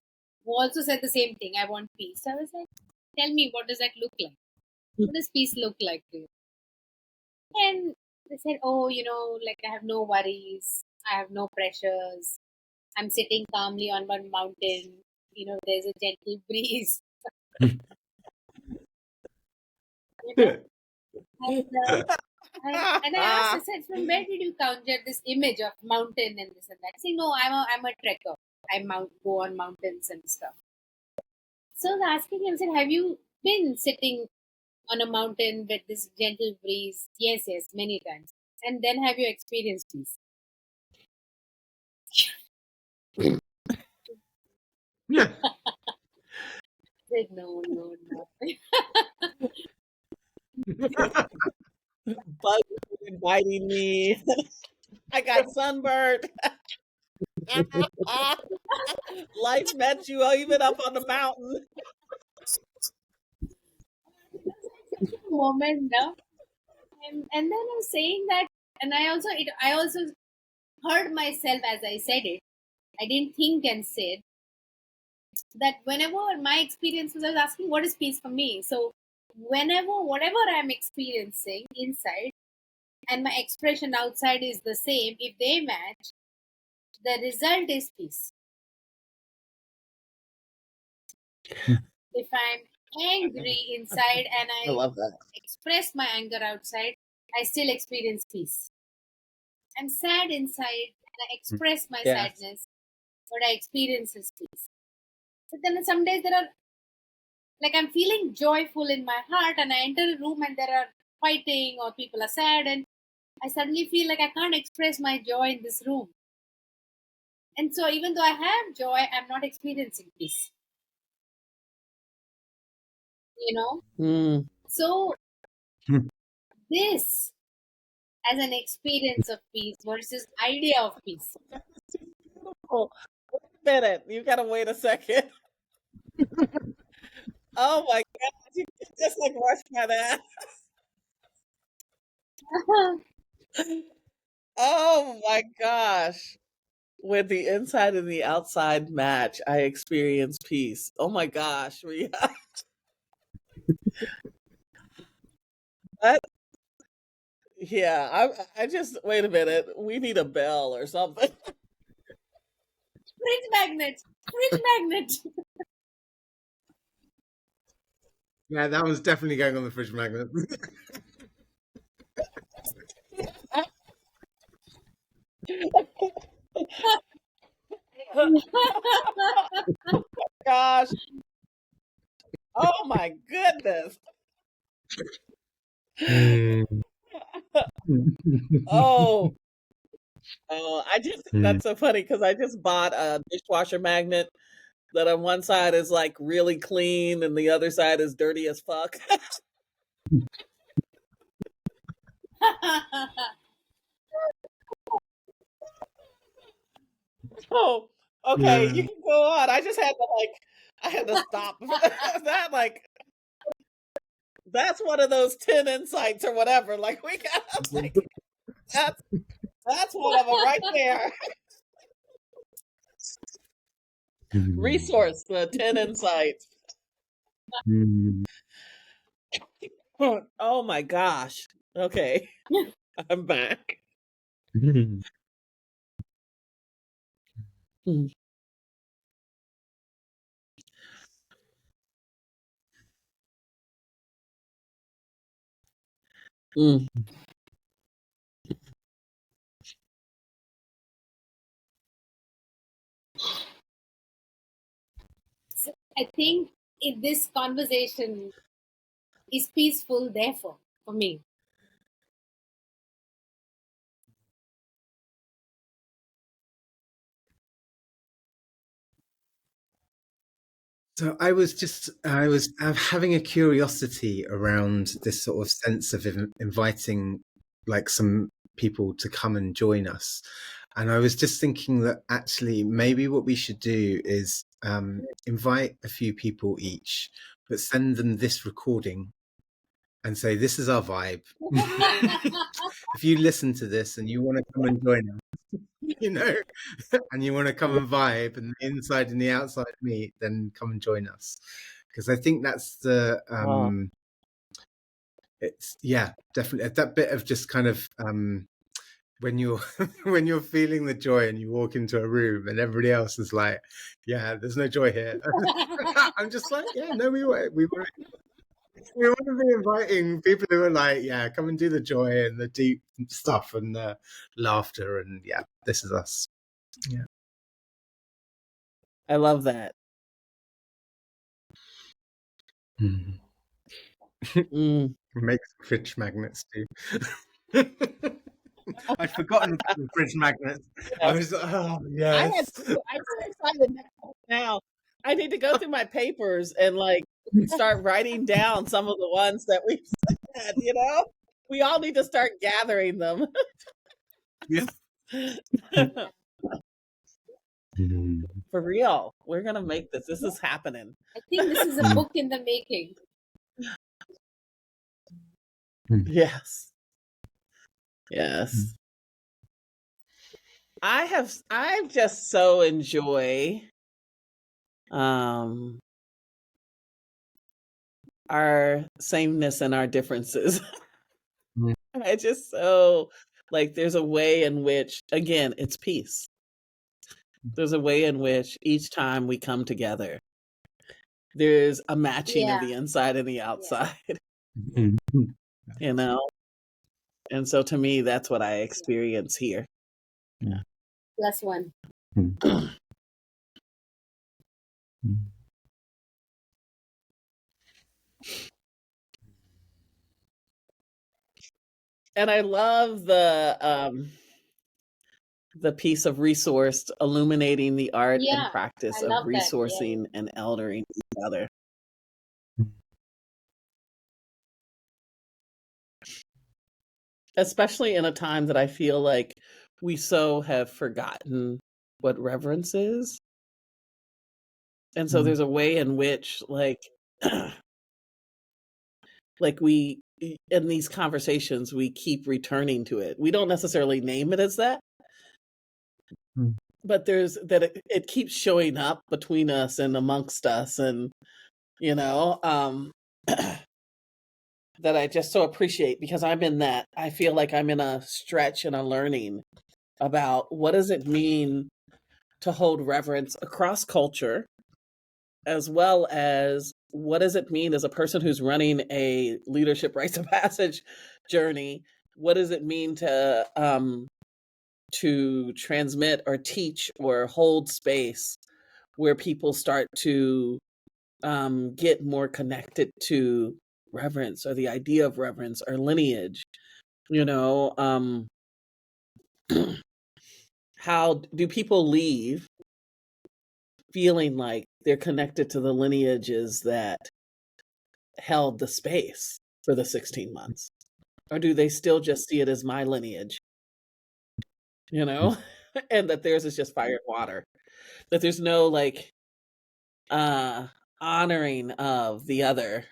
who also said the same thing, I want peace. So I was like, tell me, what does that look like? What does peace look like to you? And they said, you know, like I have no worries. I have no pressures. I'm sitting calmly on one mountain. You know, there's a gentle breeze. And I asked, I said, from where did you conjure this image of mountain and this and that? Say, no, I'm a trekker. I go on mountains and stuff. So I was asking him, I said, have you been sitting on a mountain with this gentle breeze? Yes, many times. And then have you experienced peace? Yeah. Said, no. Bugs inviting me. I got sunburned. Life met you even up on the mountain. Such a moment, no? And then I was saying that, and I also heard myself as I said it. I didn't think and said that whenever my experience was, I was asking, what is peace for me? So whatever I'm experiencing inside and my expression outside is the same, if they match, the result is peace. If I'm angry inside and I love that. express my anger outside, I still experience peace. I'm sad inside I express my sadness, what I experience is peace. But then some days there are, like, I'm feeling joyful in my heart, and I enter a room and there are fighting or people are sad, and I suddenly feel like I can't express my joy in this room. And so even though I have joy, I'm not experiencing peace. So this as an experience of peace versus idea of peace. Oh, wait a minute. You gotta wait a second. Oh my God. You just like rushed by that. Oh my gosh. When the inside and the outside match, I experience peace. Oh my gosh, Rhea. Yeah, I just wait a minute. We need a bell or something. Fridge magnet. Fridge magnet. Yeah, that was definitely going on the fridge magnet. Gosh. Oh my goodness. Oh, I just that's so funny because I just bought a dishwasher magnet that on one side is like really clean and the other side is dirty as fuck. Oh, okay, you can go on. I just had to stop that. Like, that's one of those 10 insights or whatever. Like, we got like that's one of them right there. Resource, the 10 insights. Oh my gosh. Okay. I'm back. Mm. Mm. So I think if this conversation is peaceful, therefore, for me. So I was having a curiosity around this sort of sense of inviting like some people to come and join us. And I was just thinking that actually maybe what we should do is invite a few people each, but send them this recording and say, this is our vibe. If you listen to this and you want to come and join us, and you want to come and vibe and the inside and the outside meet, then come and join us. Because I think that's the it's definitely that bit of just kind of when you're when you're feeling the joy and you walk into a room and everybody else is like, yeah, there's no joy here. I'm just like, yeah, no, we want to be inviting people who are like, yeah, come and do the joy and the deep stuff and the laughter, and yeah, this is us. Yeah, I love that. Make some fridge magnets too. I'd forgotten the fridge magnets. I was like, oh yes. I'm so excited now. I need to go through my papers and like start writing down some of the ones that we've said, We all need to start gathering them. Yeah. For real. We're gonna make this. This is happening. I think this is a book in the making. Yes. Yes. I just so enjoy our sameness and our differences. I just so like there's a way in which, again, it's peace. There's a way in which each time we come together, there's a matching of the inside and the outside. And so to me, that's what I experience here. Yeah. +1. And I love the piece of resourced illuminating the art and practice of resourcing and eldering each other. Especially in a time that I feel like we so have forgotten what reverence is. And so there's a way in which like we in these conversations we keep returning to it. We don't necessarily name it as that. But there's that it keeps showing up between us and amongst us, and that I just so appreciate, because I'm in that. I feel like I'm in a stretch and a learning about what does it mean to hold reverence across culture, as well as what does it mean as a person who's running a leadership rites of passage journey. What does it mean to transmit or teach or hold space where people start to get more connected to reverence or the idea of reverence or lineage? How do people leave feeling like they're connected to the lineages that held the space for the 16 months? Or do they still just see it as my lineage? And that theirs is just fire and water. That there's no like honoring of the other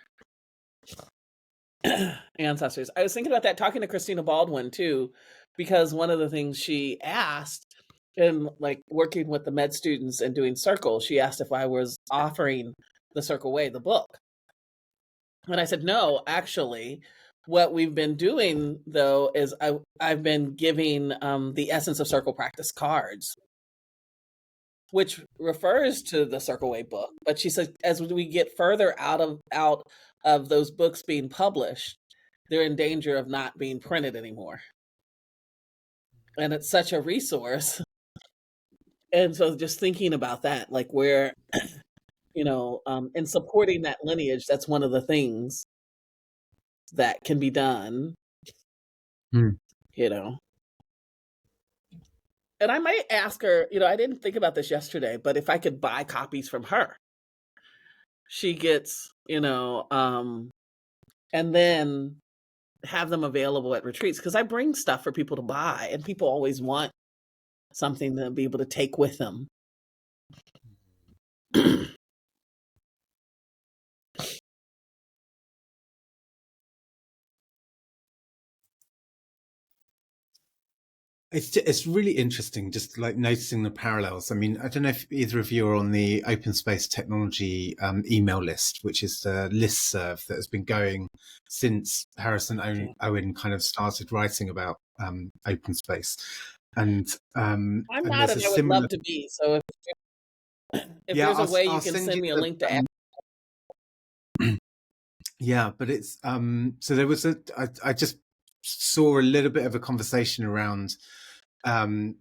ancestors. I was thinking about that talking to Christina Baldwin too, because one of the things she asked in like working with the med students and doing circles, she asked if I was offering the Circle Way, the book. And I said, no, actually, what we've been doing though is I've been giving the Essence of Circle Practice cards, which refers to the Circle Way book. But she said, as we get further out of those books being published, they're in danger of not being printed anymore. And it's such a resource. And so just thinking about that, like where, in supporting that lineage, that's one of the things that can be done, And I might ask her, I didn't think about this yesterday, but if I could buy copies from her, she gets, and then have them available at retreats, because I bring stuff for people to buy and people always want something to be able to take with them. It's really interesting, just like noticing the parallels. I mean, I don't know if either of you are on the Open Space Technology email list, which is the listserv that has been going since Harrison Owen kind of started writing about open space. And I'm not, and I would love to be. So if there's a way you can send me a link to yeah, but it's so there was I just saw a little bit of a conversation around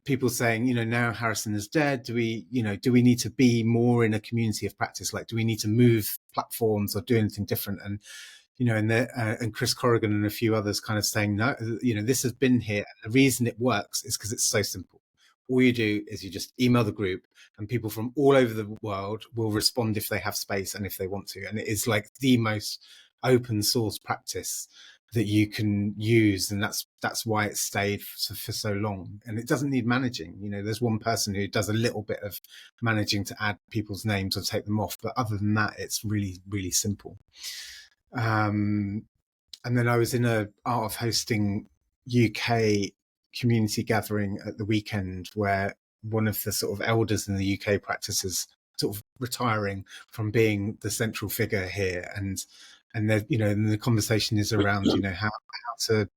people saying, now Harrison is dead, do we need to be more in a community of practice? Like, do we need to move platforms or do anything different? And and Chris Corrigan and a few others kind of saying, no, this has been here. And the reason it works is because it's so simple. All you do is you just email the group, and people from all over the world will respond if they have space and if they want to. And it is like the most open source practice that you can use, and that's why it stayed for so long. And it doesn't need managing. There's one person who does a little bit of managing to add people's names or take them off, but other than that, it's really, really simple. And then I was in a Art of Hosting UK community gathering at the weekend, where one of the sort of elders in the UK practices sort of retiring from being the central figure here, and the conversation is around how to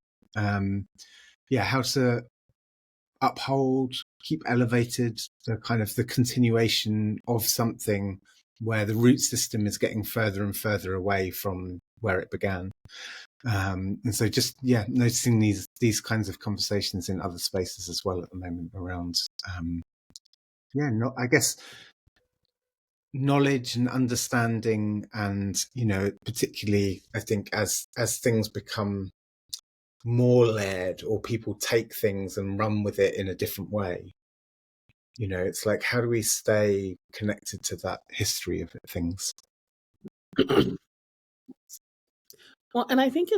uphold, keep elevated the kind of the continuation of something where the root system is getting further and further away from where it began. And so just, noticing these kinds of conversations in other spaces as well at the moment around, I guess, knowledge and understanding, and, particularly I think as things become more layered, or people take things and run with it in a different way, it's like, how do we stay connected to that history of things? Well, and I think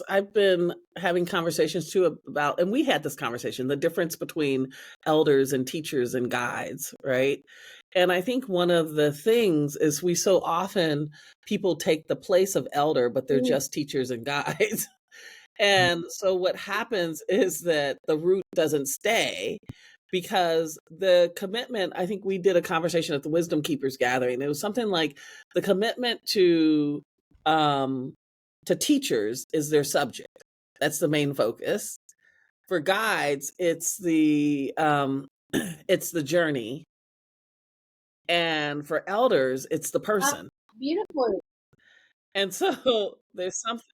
I've been having conversations too about, and we had this conversation, the difference between elders and teachers and guides, right? And I think one of the things is we so often, people take the place of elder, but they're just teachers and guides. And so what happens is that the root doesn't stay, because the commitment, I think we did a conversation at the Wisdom Keepers gathering. It was something like the commitment to teachers is their subject. That's the main focus. For guides, it's the journey. And for elders, it's the person. Beautiful. And so there's something,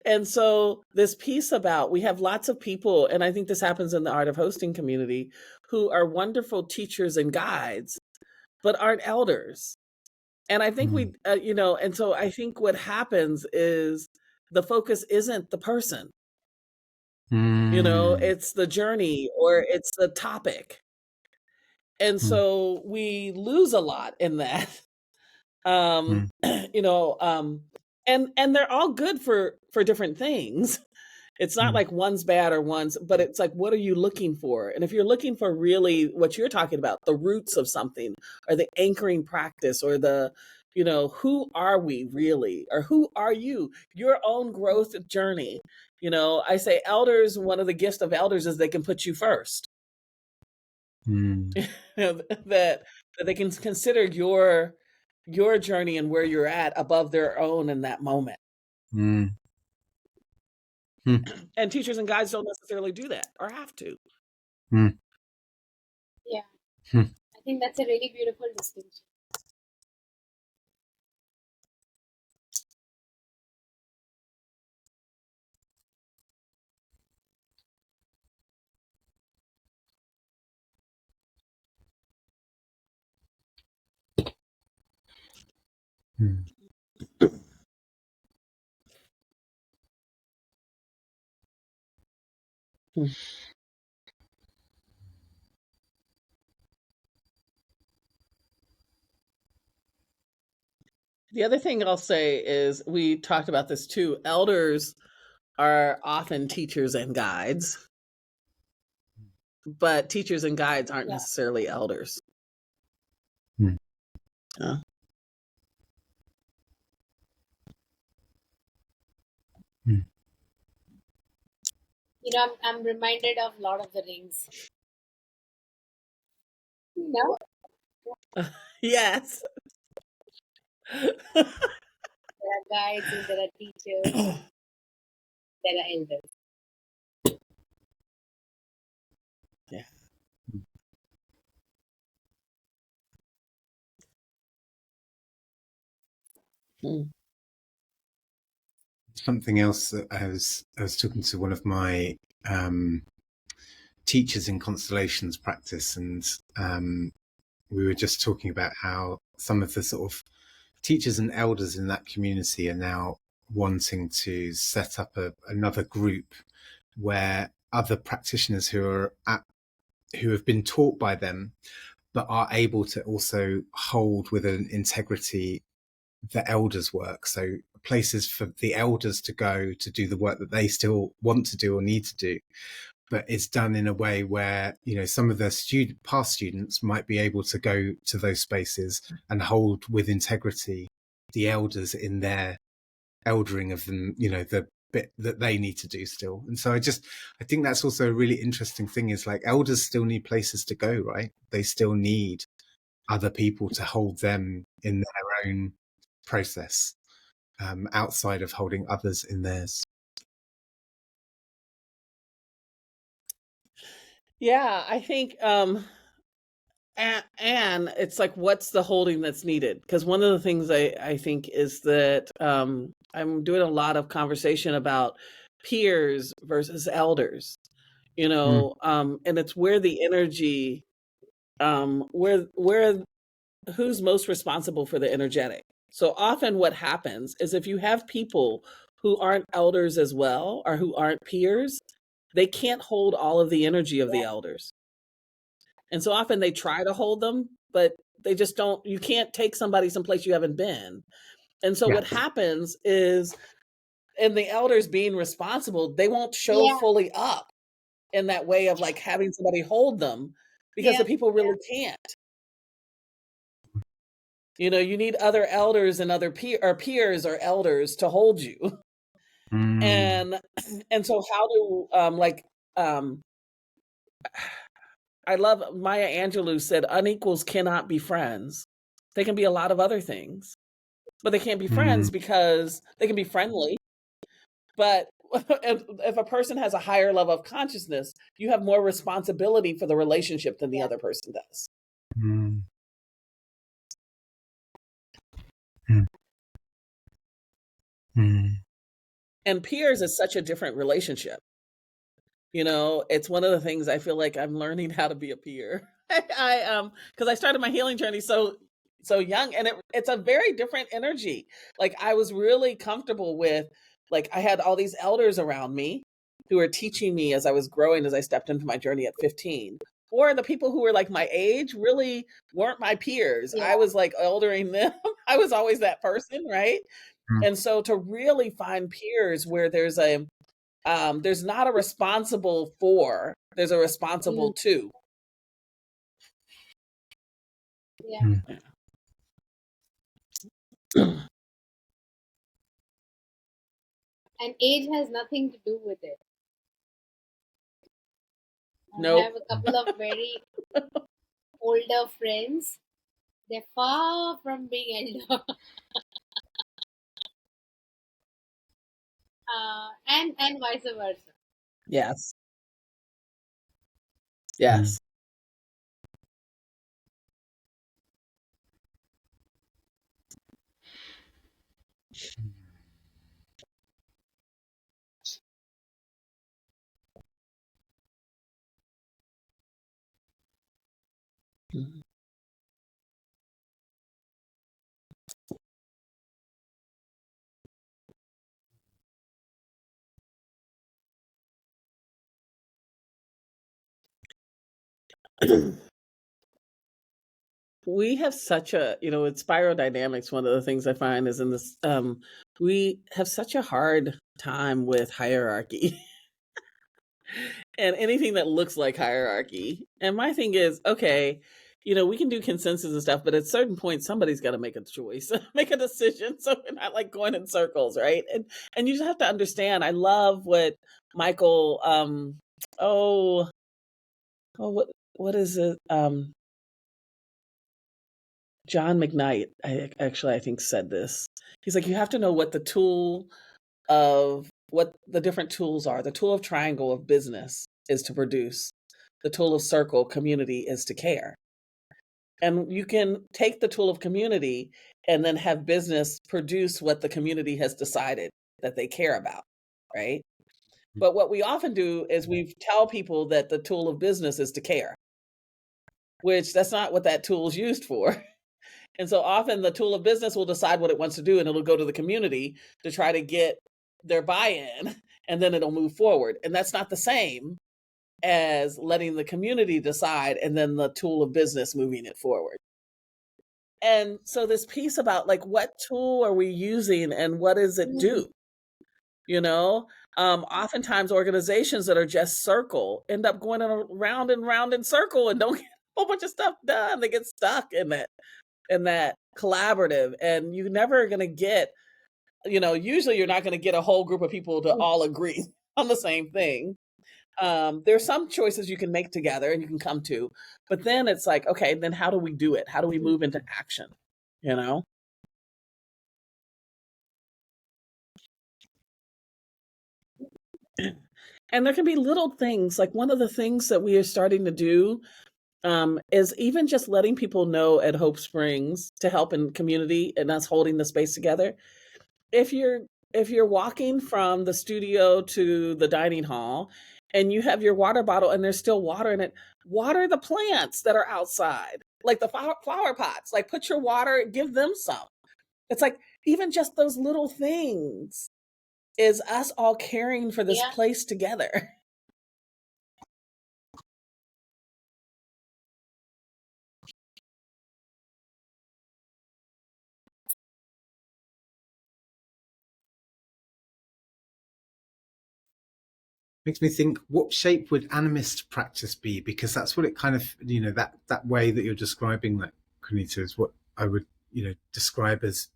and so this piece about, we have lots of people, and I think this happens in the art of hosting community, who are wonderful teachers and guides, but aren't elders. And I think we, and so I think what happens is the focus isn't the person, it's the journey, or it's the topic. And so we lose a lot in that, and they're all good for different things. It's not like one's bad or one's, but it's like, what are you looking for? And if you're looking for really what you're talking about, the roots of something, or the anchoring practice, or the, who are we really? Or who are you? Your own growth journey. I say elders, one of the gifts of elders is they can put you first. That they can consider your journey and where you're at above their own in that moment. And teachers and guides don't necessarily do that or have to. Yeah. I think that's a really beautiful distinction. The other thing I'll say is, we talked about this too. Elders are often teachers and guides, but teachers and guides aren't necessarily elders. I'm reminded of Lord of the Rings. No? Yes. There are guides and there are teachers. There are elders. Yeah. Something else that I was talking to one of my teachers in constellations practice, and we were just talking about how some of the sort of teachers and elders in that community are now wanting to set up another group where other practitioners who have been taught by them, but are able to also hold with an integrity the elders' work. So places for the elders to go to do the work that they still want to do or need to do, but it's done in a way where, some of the past students might be able to go to those spaces and hold with integrity the elders in their eldering of them, the bit that they need to do still. And so I think that's also a really interesting thing, is like, elders still need places to go, right? They still need other people to hold them in their own process, outside of holding others in theirs. Yeah, I think, and it's like, what's the holding that's needed? Because one of the things I think is that I'm doing a lot of conversation about peers versus elders, you know, and it's where the energy, where who's most responsible for the energetic. So often what happens is if you have people who aren't elders as well, or who aren't peers, they can't hold all of the energy of the elders. And so often they try to hold them, but they just don't. You can't take somebody someplace you haven't been. And so what happens is, in the elders being responsible, they won't show fully up in that way of like having somebody hold them, because the people really can't. You know, you need other elders and other peers or elders to hold you. And so how do I love Maya Angelou said unequals cannot be friends. They can be a lot of other things, but they can't be friends because they can be friendly. But if a person has a higher level of consciousness, you have more responsibility for the relationship than the other person does. And peers is such a different relationship. You know, it's one of the things I feel like I'm learning how to be a peer. Because I started my healing journey so young, and it's a very different energy. Like I was really comfortable with, like I had all these elders around me who were teaching me as I was growing, as I stepped into my journey at 15. Or the people who were like my age really weren't my peers. I was like eldering them. I was always that person, right? And so to really find peers where there's not a responsible for, there's a responsible to. And age has nothing to do with it. Nope. I have a couple of very older friends. They're far from being elder. And vice versa. Yes. Yes. We have such a, you know, with spirodynamics, one of the things I find is in this, we have such a hard time with hierarchy and anything that looks like hierarchy. And my thing is, okay, you know, we can do consensus and stuff, but at a certain point, somebody's got to make a choice, make a decision. So we're not like going in circles, right? And you just have to understand. I love what Michael, what is it? John McKnight, I think said this. He's like, you have to know what the tool of what the different tools are. The tool of triangle of business is to produce. The tool of circle, community, is to care. And you can take the tool of community and then have business produce what the community has decided that they care about, right? But what we often do is we tell people that the tool of business is to care, which that's not what that tool is used for. And so often the tool of business will decide what it wants to do, and it'll go to the community to try to get their buy-in, and then it'll move forward. And that's not the same as letting the community decide and then the tool of business moving it forward. And so this piece about like, what tool are we using and what does it do? You know, oftentimes organizations that are just circle end up going around and round in circle and don't get a whole bunch of stuff done. They get stuck in that collaborative, and you're never going to get, you know, usually you're not going to get a whole group of people to all agree on the same thing. There's some choices you can make together and you can come to, but then it's like, okay, then how do we do it? How do we move into action? You know? And there can be little things, like one of the things that we are starting to do is even just letting people know at Hope Springs to help in community and us holding the space together. If you're if you're walking from the studio to the dining hall and you have your water bottle and there's still water in it, water the plants that are outside, like the flower pots. Like, put your water, give them some. It's like, even just those little things is us all caring for this place together. Makes me think, what shape would animist practice be? Because that's what it kind of, that way that you're describing that, Quanita, is what I would, describe as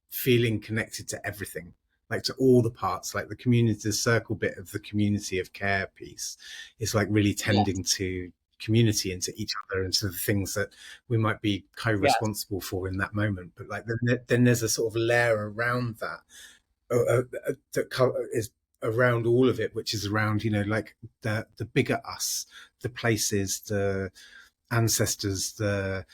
feeling connected to everything, like to all the parts, like the community, the circle bit of the community of care piece is like really tending to community and to each other and to the things that we might be co-responsible for in that moment. But like then there's a sort of layer around that that is around all of it, which is around, like the bigger us, the places, the ancestors, the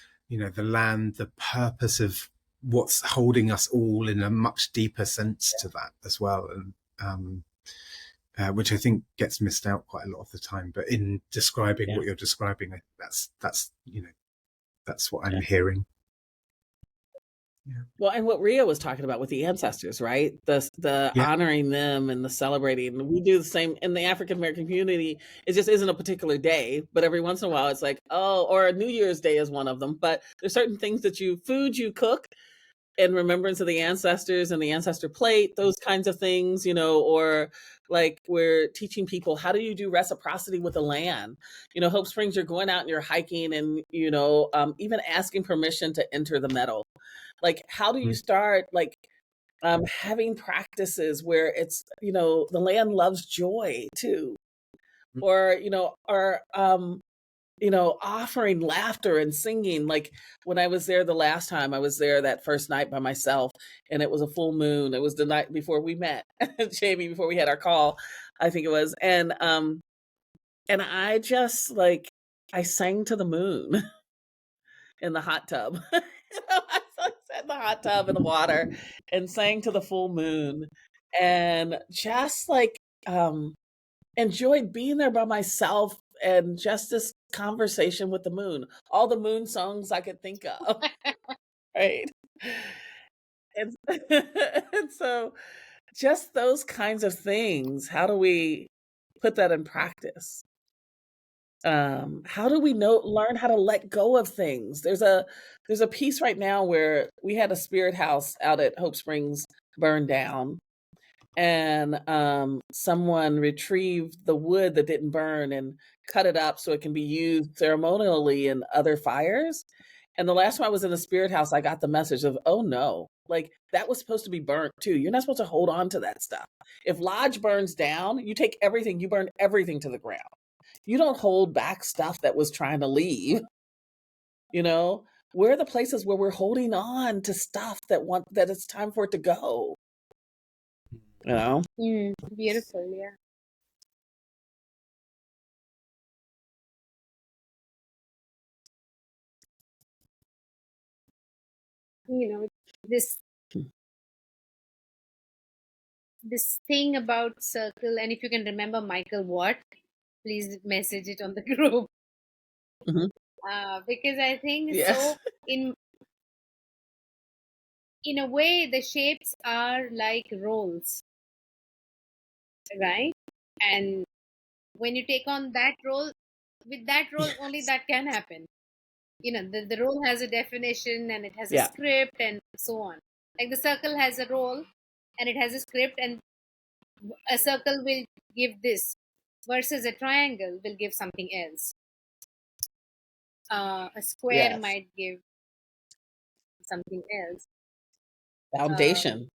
land, the purpose of what's holding us all in a much deeper sense to that as well. And which I think gets missed out quite a lot of the time. But in describing what you're describing, that's what I'm hearing. Yeah. Well, and what Rhea was talking about with the ancestors, right? The honoring them and the celebrating. We do the same in the African American community. It just isn't a particular day, but every once in a while it's like, oh, or New Year's Day is one of them. But there's certain things that you cook in remembrance of the ancestors and the ancestor plate, those kinds of things, or like we're teaching people, how do you do reciprocity with the land? Hope Springs, you're going out and you're hiking and, even asking permission to enter the meadow. Like, how do you start, like, having practices where it's, the land loves joy too, or, offering laughter and singing. Like, when I was there the last time, I was there that first night by myself, and it was a full moon. It was the night before we met, Jamie, before we had our call, I think it was. And I just, like, I sang to the moon in the hot tub. I sat in the hot tub in the water and sang to the full moon, and just like enjoyed being there by myself and just this conversation with the moon. All the moon songs I could think of. Right. And, and so just those kinds of things, how do we put that in practice? How do we learn how to let go of things? There's a piece right now where we had a spirit house out at Hope Springs burned down, and someone retrieved the wood that didn't burn and cut it up so it can be used ceremonially in other fires. And the last time I was in the spirit house, I got the message of, oh no, like, that was supposed to be burnt too. You're not supposed to hold on to that stuff. If Lodge burns down, you take everything, you burn everything to the ground. You don't hold back stuff that was trying to leave. Where are the places where we're holding on to stuff that it's time for it to go? Beautiful, yeah. This thing about circle, and if you can remember Michael Watt, please message it on the group. Because I think so in a way the shapes are like roles, right? And when you take on that role, with that role only that can happen. The role has a definition and it has a script and so on. Like the circle has a role and it has a script, and a circle will give this versus a triangle will give something else. A square might give something else. Foundation.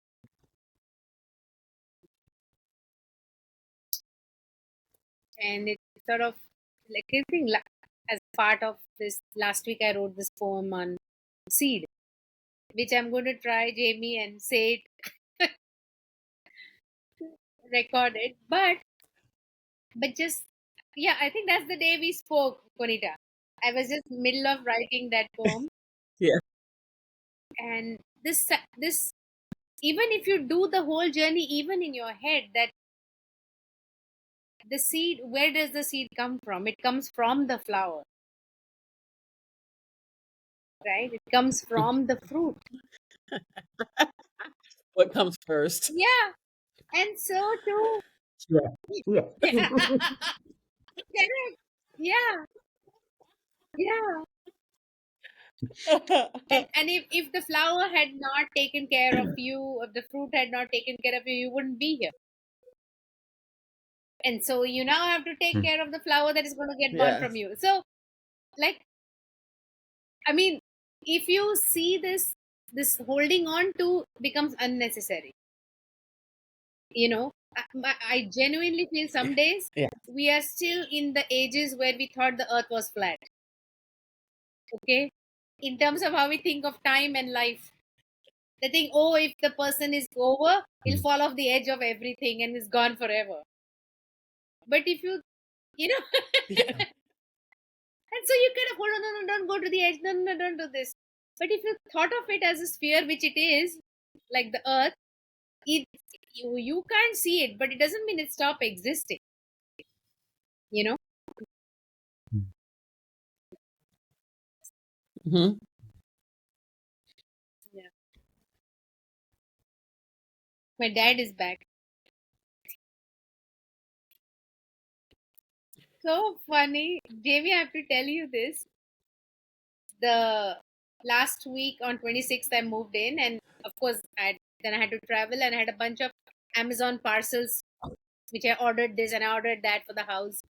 And it's sort of like, I think, as part of this, last week I wrote this poem on seed, which I'm going to try, Jamie, and say it, record it. But just, I think that's the day we spoke, Quanita. I was just middle of writing that poem. Yeah. And this even if you do the whole journey, even in your head, that the seed, where does the seed come from? It comes from the flower, right? It comes from the fruit. What comes first? Yeah. And so too. Yeah. Correct. Yeah. Yeah. And if the flower had not taken care of you, if the fruit had not taken care of you, you wouldn't be here. And so you now have to take care of the flower that is going to get born from you. So, like, I mean, if you see this holding on to becomes unnecessary. You know, I genuinely feel some days we are still in the ages where we thought the earth was flat. Okay? In terms of how we think of time and life. They think, oh, if the person is over, he'll fall off the edge of everything and is gone forever. But if you know, and so you kind of hold on, no, don't go to the edge, no, don't do this. But if you thought of it as a sphere, which it is, like the earth, you can't see it, but it doesn't mean it stopped existing. You know? Mm-hmm. Yeah. My dad is back. So funny. Jamie, I have to tell you this. The last week on 26th, I moved in, and of course, then I had to travel, and I had a bunch of Amazon parcels, which I ordered this and I ordered that for the house.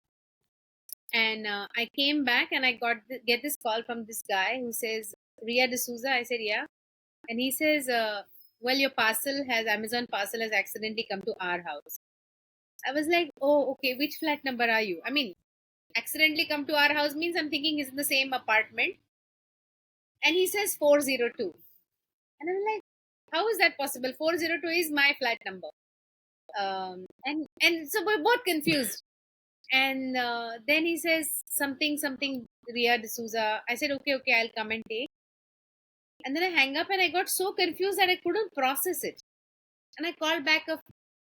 And I came back and I get this call from this guy who says, Rhea D'Souza. I said, yeah. And he says, well, your Amazon parcel has accidentally come to our house. I was like, oh, okay, which flat number are you? I mean, accidentally come to our house means I'm thinking it's in the same apartment. And he says 402. And I'm like, how is that possible? 402 is my flat number. And so we're both confused. And then he says something, Rhea D'Souza. I said, okay, I'll come and take. And then I hang up and I got so confused that I couldn't process it. And I called back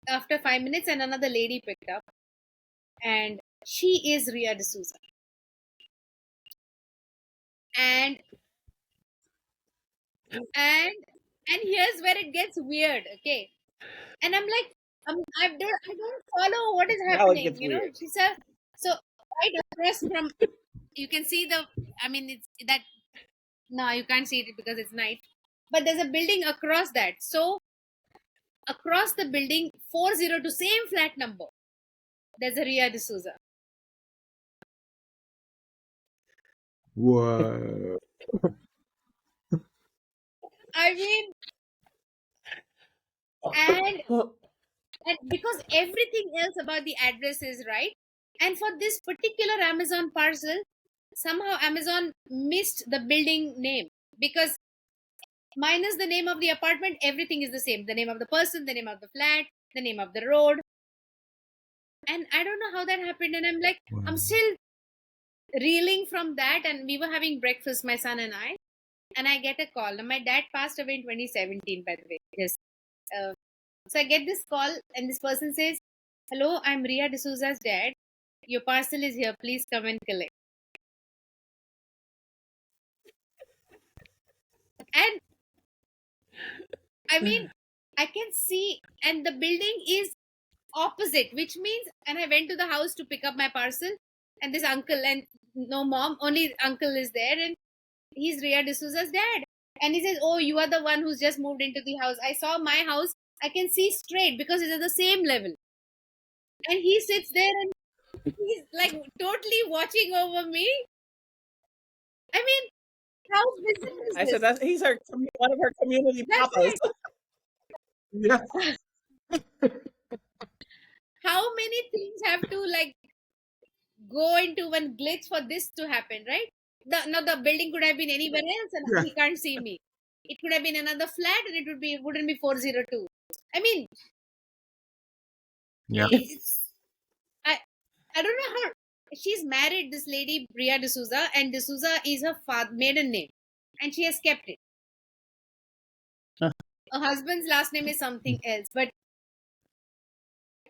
after 5 minutes and another lady picked up. And she is Rhea D'Souza. And here's where it gets weird, okay? And I'm like, I don't follow what is happening, you know. She said, so right across from, you can see it's that, no, you can't see it because it's night, but there's a building across that. So across the building, 402, same flat number, there's a Rhea D'Souza. Whoa. I mean, and because everything else about the address is right, and for this particular Amazon parcel, somehow Amazon missed the building name, because minus the name of the apartment, everything is the same. The name of the person, the name of the flat, the name of the road. And I don't know how that happened. And I'm like, I'm still reeling from that. And we were having breakfast, my son and I. And I get a call. And my dad passed away in 2017, by the way. Yes. So I get this call, and this person says, hello, I'm Rhea D'Souza's dad. Your parcel is here. Please come and collect. And I mean, I can see, and the building is opposite, which means, and I went to the house to pick up my parcel, and this uncle, and no mom, only uncle is there, and he's Rhea D'Souza's dad. And he says, oh, you are the one who's just moved into the house. I saw my house. I can see straight because it's at the same level. And he sits there and he's like totally watching over me. I mean, how bizarre is this? I said he's one of her community papas. Right. Yeah. How many things have to like go into one glitch for this to happen, right? The building could have been anywhere else and he can't see me. It could have been another flat and it wouldn't be 402. I mean, I don't know how. She's married, this lady Rhea D'Souza, and D'Souza is her maiden name, and she has kept it. a husband's last name is something else, but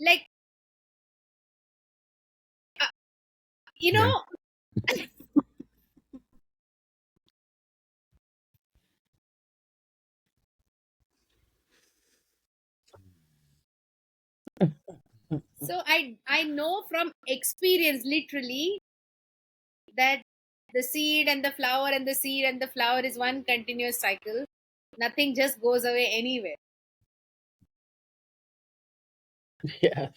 like, you know, so I know from experience, literally, that the seed and the flower and the seed and the flower is one continuous cycle. Nothing just goes away anywhere. Yes.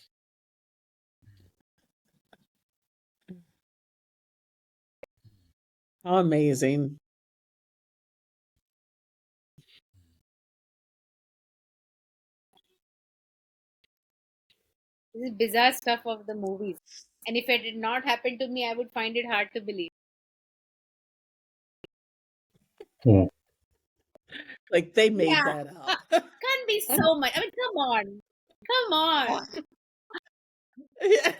How amazing. This is bizarre stuff of the movies. And if it did not happen to me, I would find it hard to believe. Yeah. Like they made that up. Can't be so much. I mean, come on. Come on. Yeah.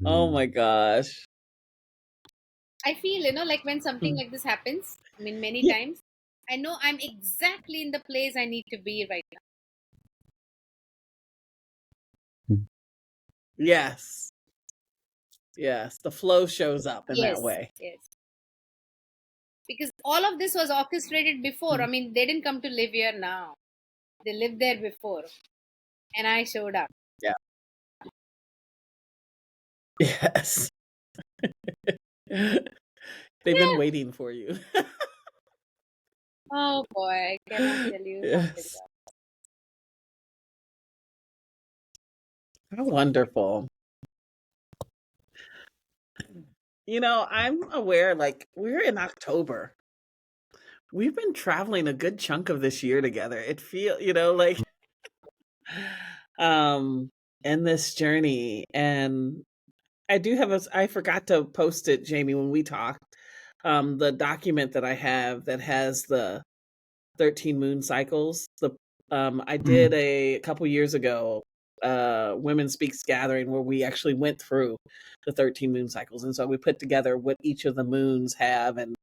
Oh my gosh. I feel, like when something like this happens, I mean, many Yeah. times, I know I'm exactly in the place I need to be right now. Yes. Yes. The flow shows up in that Yes. way. Yes. Because all of this was orchestrated before. I mean, they didn't come to live here now. They lived there before. And I showed up. Yeah. Yes. They've been waiting for you. Oh boy, I cannot tell you how big Yes. How wonderful. I'm aware, like, we're in October. We've been traveling a good chunk of this year together. It feel, like in this journey. And I forgot to post it, Jamie, when we talked. The document that I have that has the 13 moon cycles. I did a couple years ago Women Speaks gathering where we actually went through the 13 moon cycles, and so we put together what each of the moons have and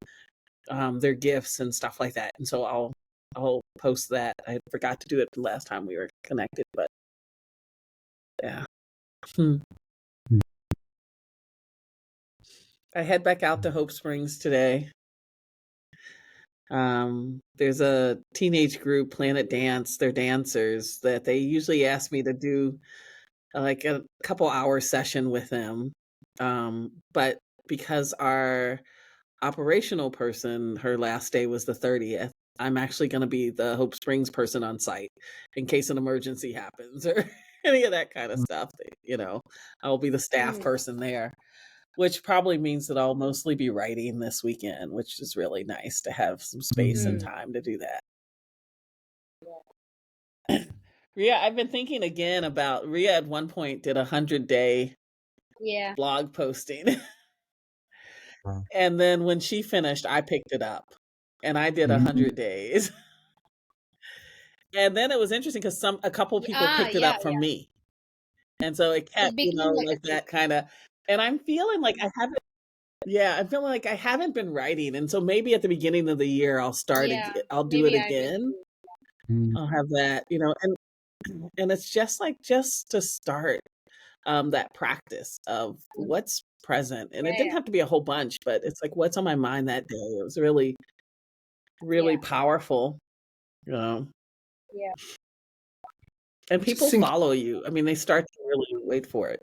their gifts and stuff like that. And so I'll post that. I forgot to do it the last time we were connected, but yeah. I head back out to Hope Springs today. There's a teenage group, Planet Dance. They're dancers that they usually ask me to do like a couple hour session with them. But because our operational person, her last day was the 30th, I'm actually going to be the Hope Springs person on site in case an emergency happens or any of that kind of stuff. I'll be the staff person there, which probably means that I'll mostly be writing this weekend, which is really nice to have some space and time to do that. Rhea, I've been thinking again about Rhea at one point did 100-day blog posting. And then when she finished, I picked it up and I did 100 days. And then it was interesting because a couple people picked it up from me. And so it kept, like that kind of, and I'm feeling like I haven't been writing. And so maybe at the beginning of the year, I'll do it again. I'll have that, and it's just to start that practice of what's present. And it didn't have to be a whole bunch, but it's like, what's on my mind that day? It was really, really powerful, Yeah. And people follow you. I mean, they start to really wait for it.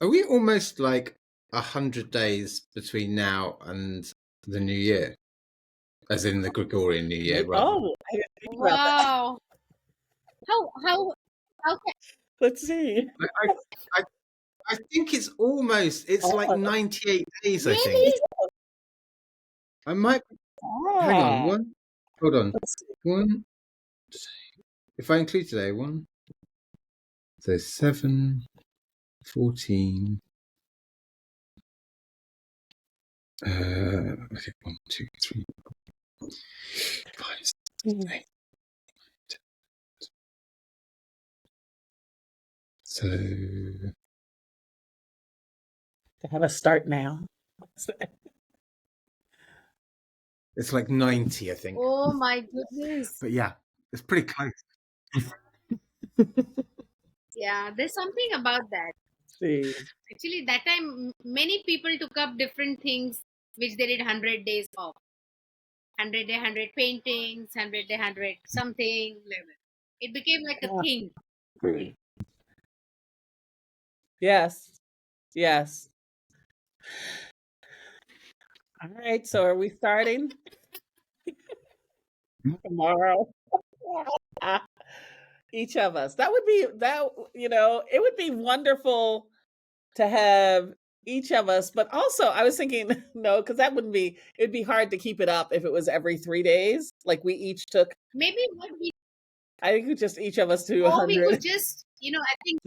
Are we almost like 100 days between now and the new year? As in the Gregorian New Year, rather. Oh, I didn't think about that. Wow. How can... Let's see. I think it's like 98 days, really? I think. I might hang on, hold on. One, if I include today, so 7, 14. Okay, 1, 2, 3, 4, 5, 6, 7, 8. So to have a start now. It's like 90, I think. Oh my goodness. But yeah, it's pretty close. Yeah, there's something about that. See. Actually, that time many people took up different things which they did 100 days of. 100 day, 100 paintings, 100 day, 100 something. It became like a thing. Yes. Yes. All right. So are we starting tomorrow? Each of us. That would be it would be wonderful to have each of us, but also I was thinking, no, because it'd be hard to keep it up if it was every 3 days. Like we each took. Maybe I think just each of us do 100. Or we could just, I think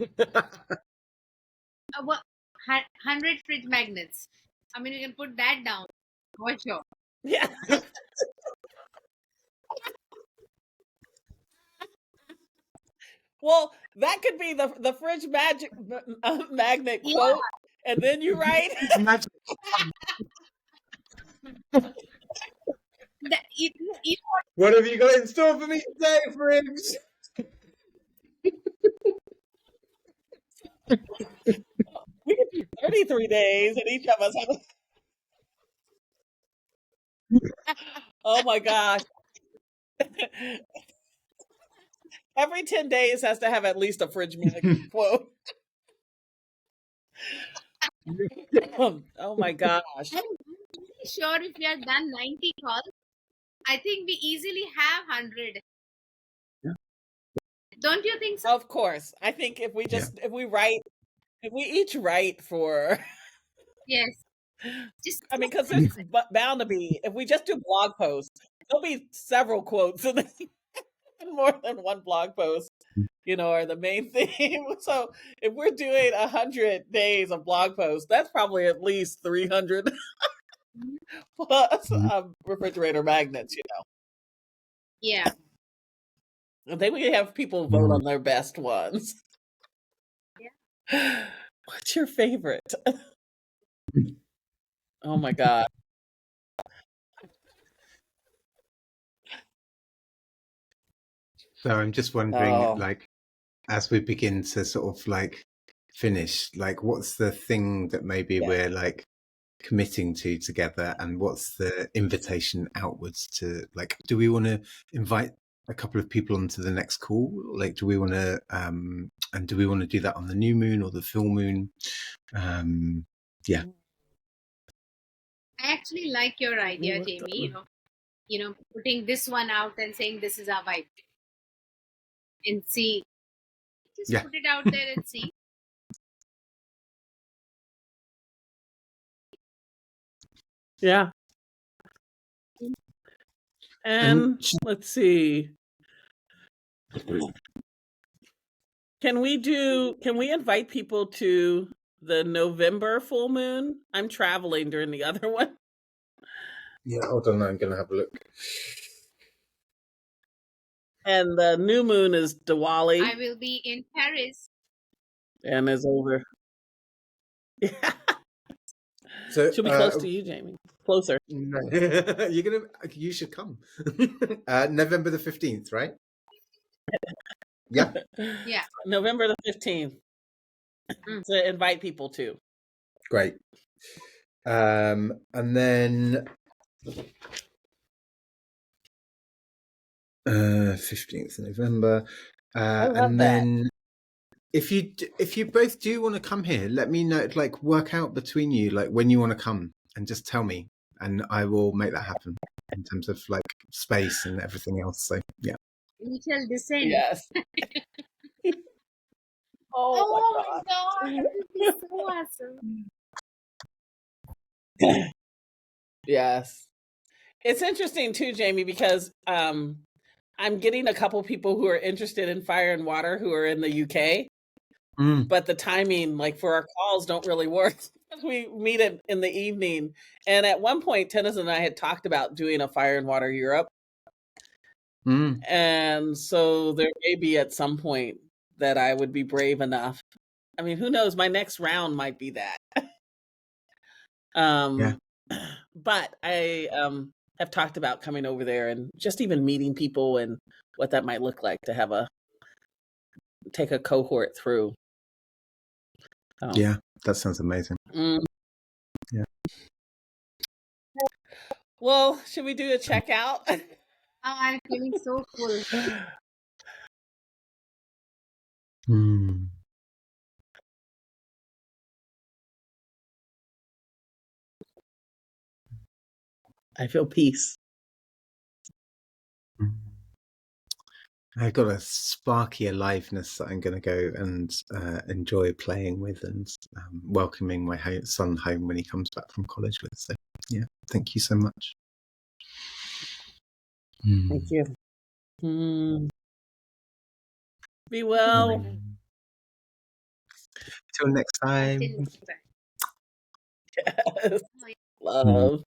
100 fridge magnets. I mean, you can put that down for sure. Yeah. Well, that could be the fridge magnet quote, and then you write. What have you got in store for me today, fridge? We could do 33 days, and each of us have. Oh my gosh! Every 10 days has to have at least a fridge magnet quote. Oh my gosh! I'm pretty sure if we have done 90 calls, I think we easily have 100. Yeah. Don't you think so? Of course. I think if we each write for. Yes. I mean, because there's bound to be, if we just do blog posts, there'll be several quotes in more than one blog post, are the main theme. So if we're doing 100 days of blog posts, that's probably at least 300 plus refrigerator magnets, Yeah. I think we have people vote on their best ones. Yeah. What's your favorite? Oh my God. So I'm just wondering, as we begin to sort of finish, what's the thing that maybe we're committing to together, and what's the invitation outwards to do we want to invite a couple of people onto the next call? Do we want to and do we want to do that on the new moon or the full moon? Yeah. I actually like your idea, Jamie, of putting this one out and saying this is our vibe. And see. Just put it out there and see. Yeah. And let's see. Can we invite people to the November full moon? I'm traveling during the other one. Yeah, hold on, I'm going to have a look. And the new moon is Diwali. I will be in Paris. And is over. Yeah. So she'll be close to you, Jamie. Closer. You should come. November the 15th, right? Yeah. Yeah. November the 15th. To invite people to. Great. And then 15th of November. And then if you both do want to come here, let me know, work out between you when you want to come, and just tell me, and I will make that happen in terms of space and everything else. So yeah. We shall descend. Yes. Oh my God. That would be so awesome. Yes. It's interesting too, Jamie, because I'm getting a couple people who are interested in fire and water who are in the UK. But the timing, for our calls, don't really work. We meet in the evening. And at one point, Tennis and I had talked about doing a Fire and Water Europe. And so there may be at some point that I would be brave enough. I mean, who knows? My next round might be that. But have talked about coming over there and just even meeting people and what that might look like to have take a cohort through. Yeah, that sounds amazing. Yeah. Well, should we do a checkout? I'm feeling so full. I feel peace. I've got a sparky aliveness that I'm going to go and enjoy playing with and welcoming my son home when he comes back from college with. So, yeah, thank you so much. Thank you. Be well. Till next time. Yes. Love.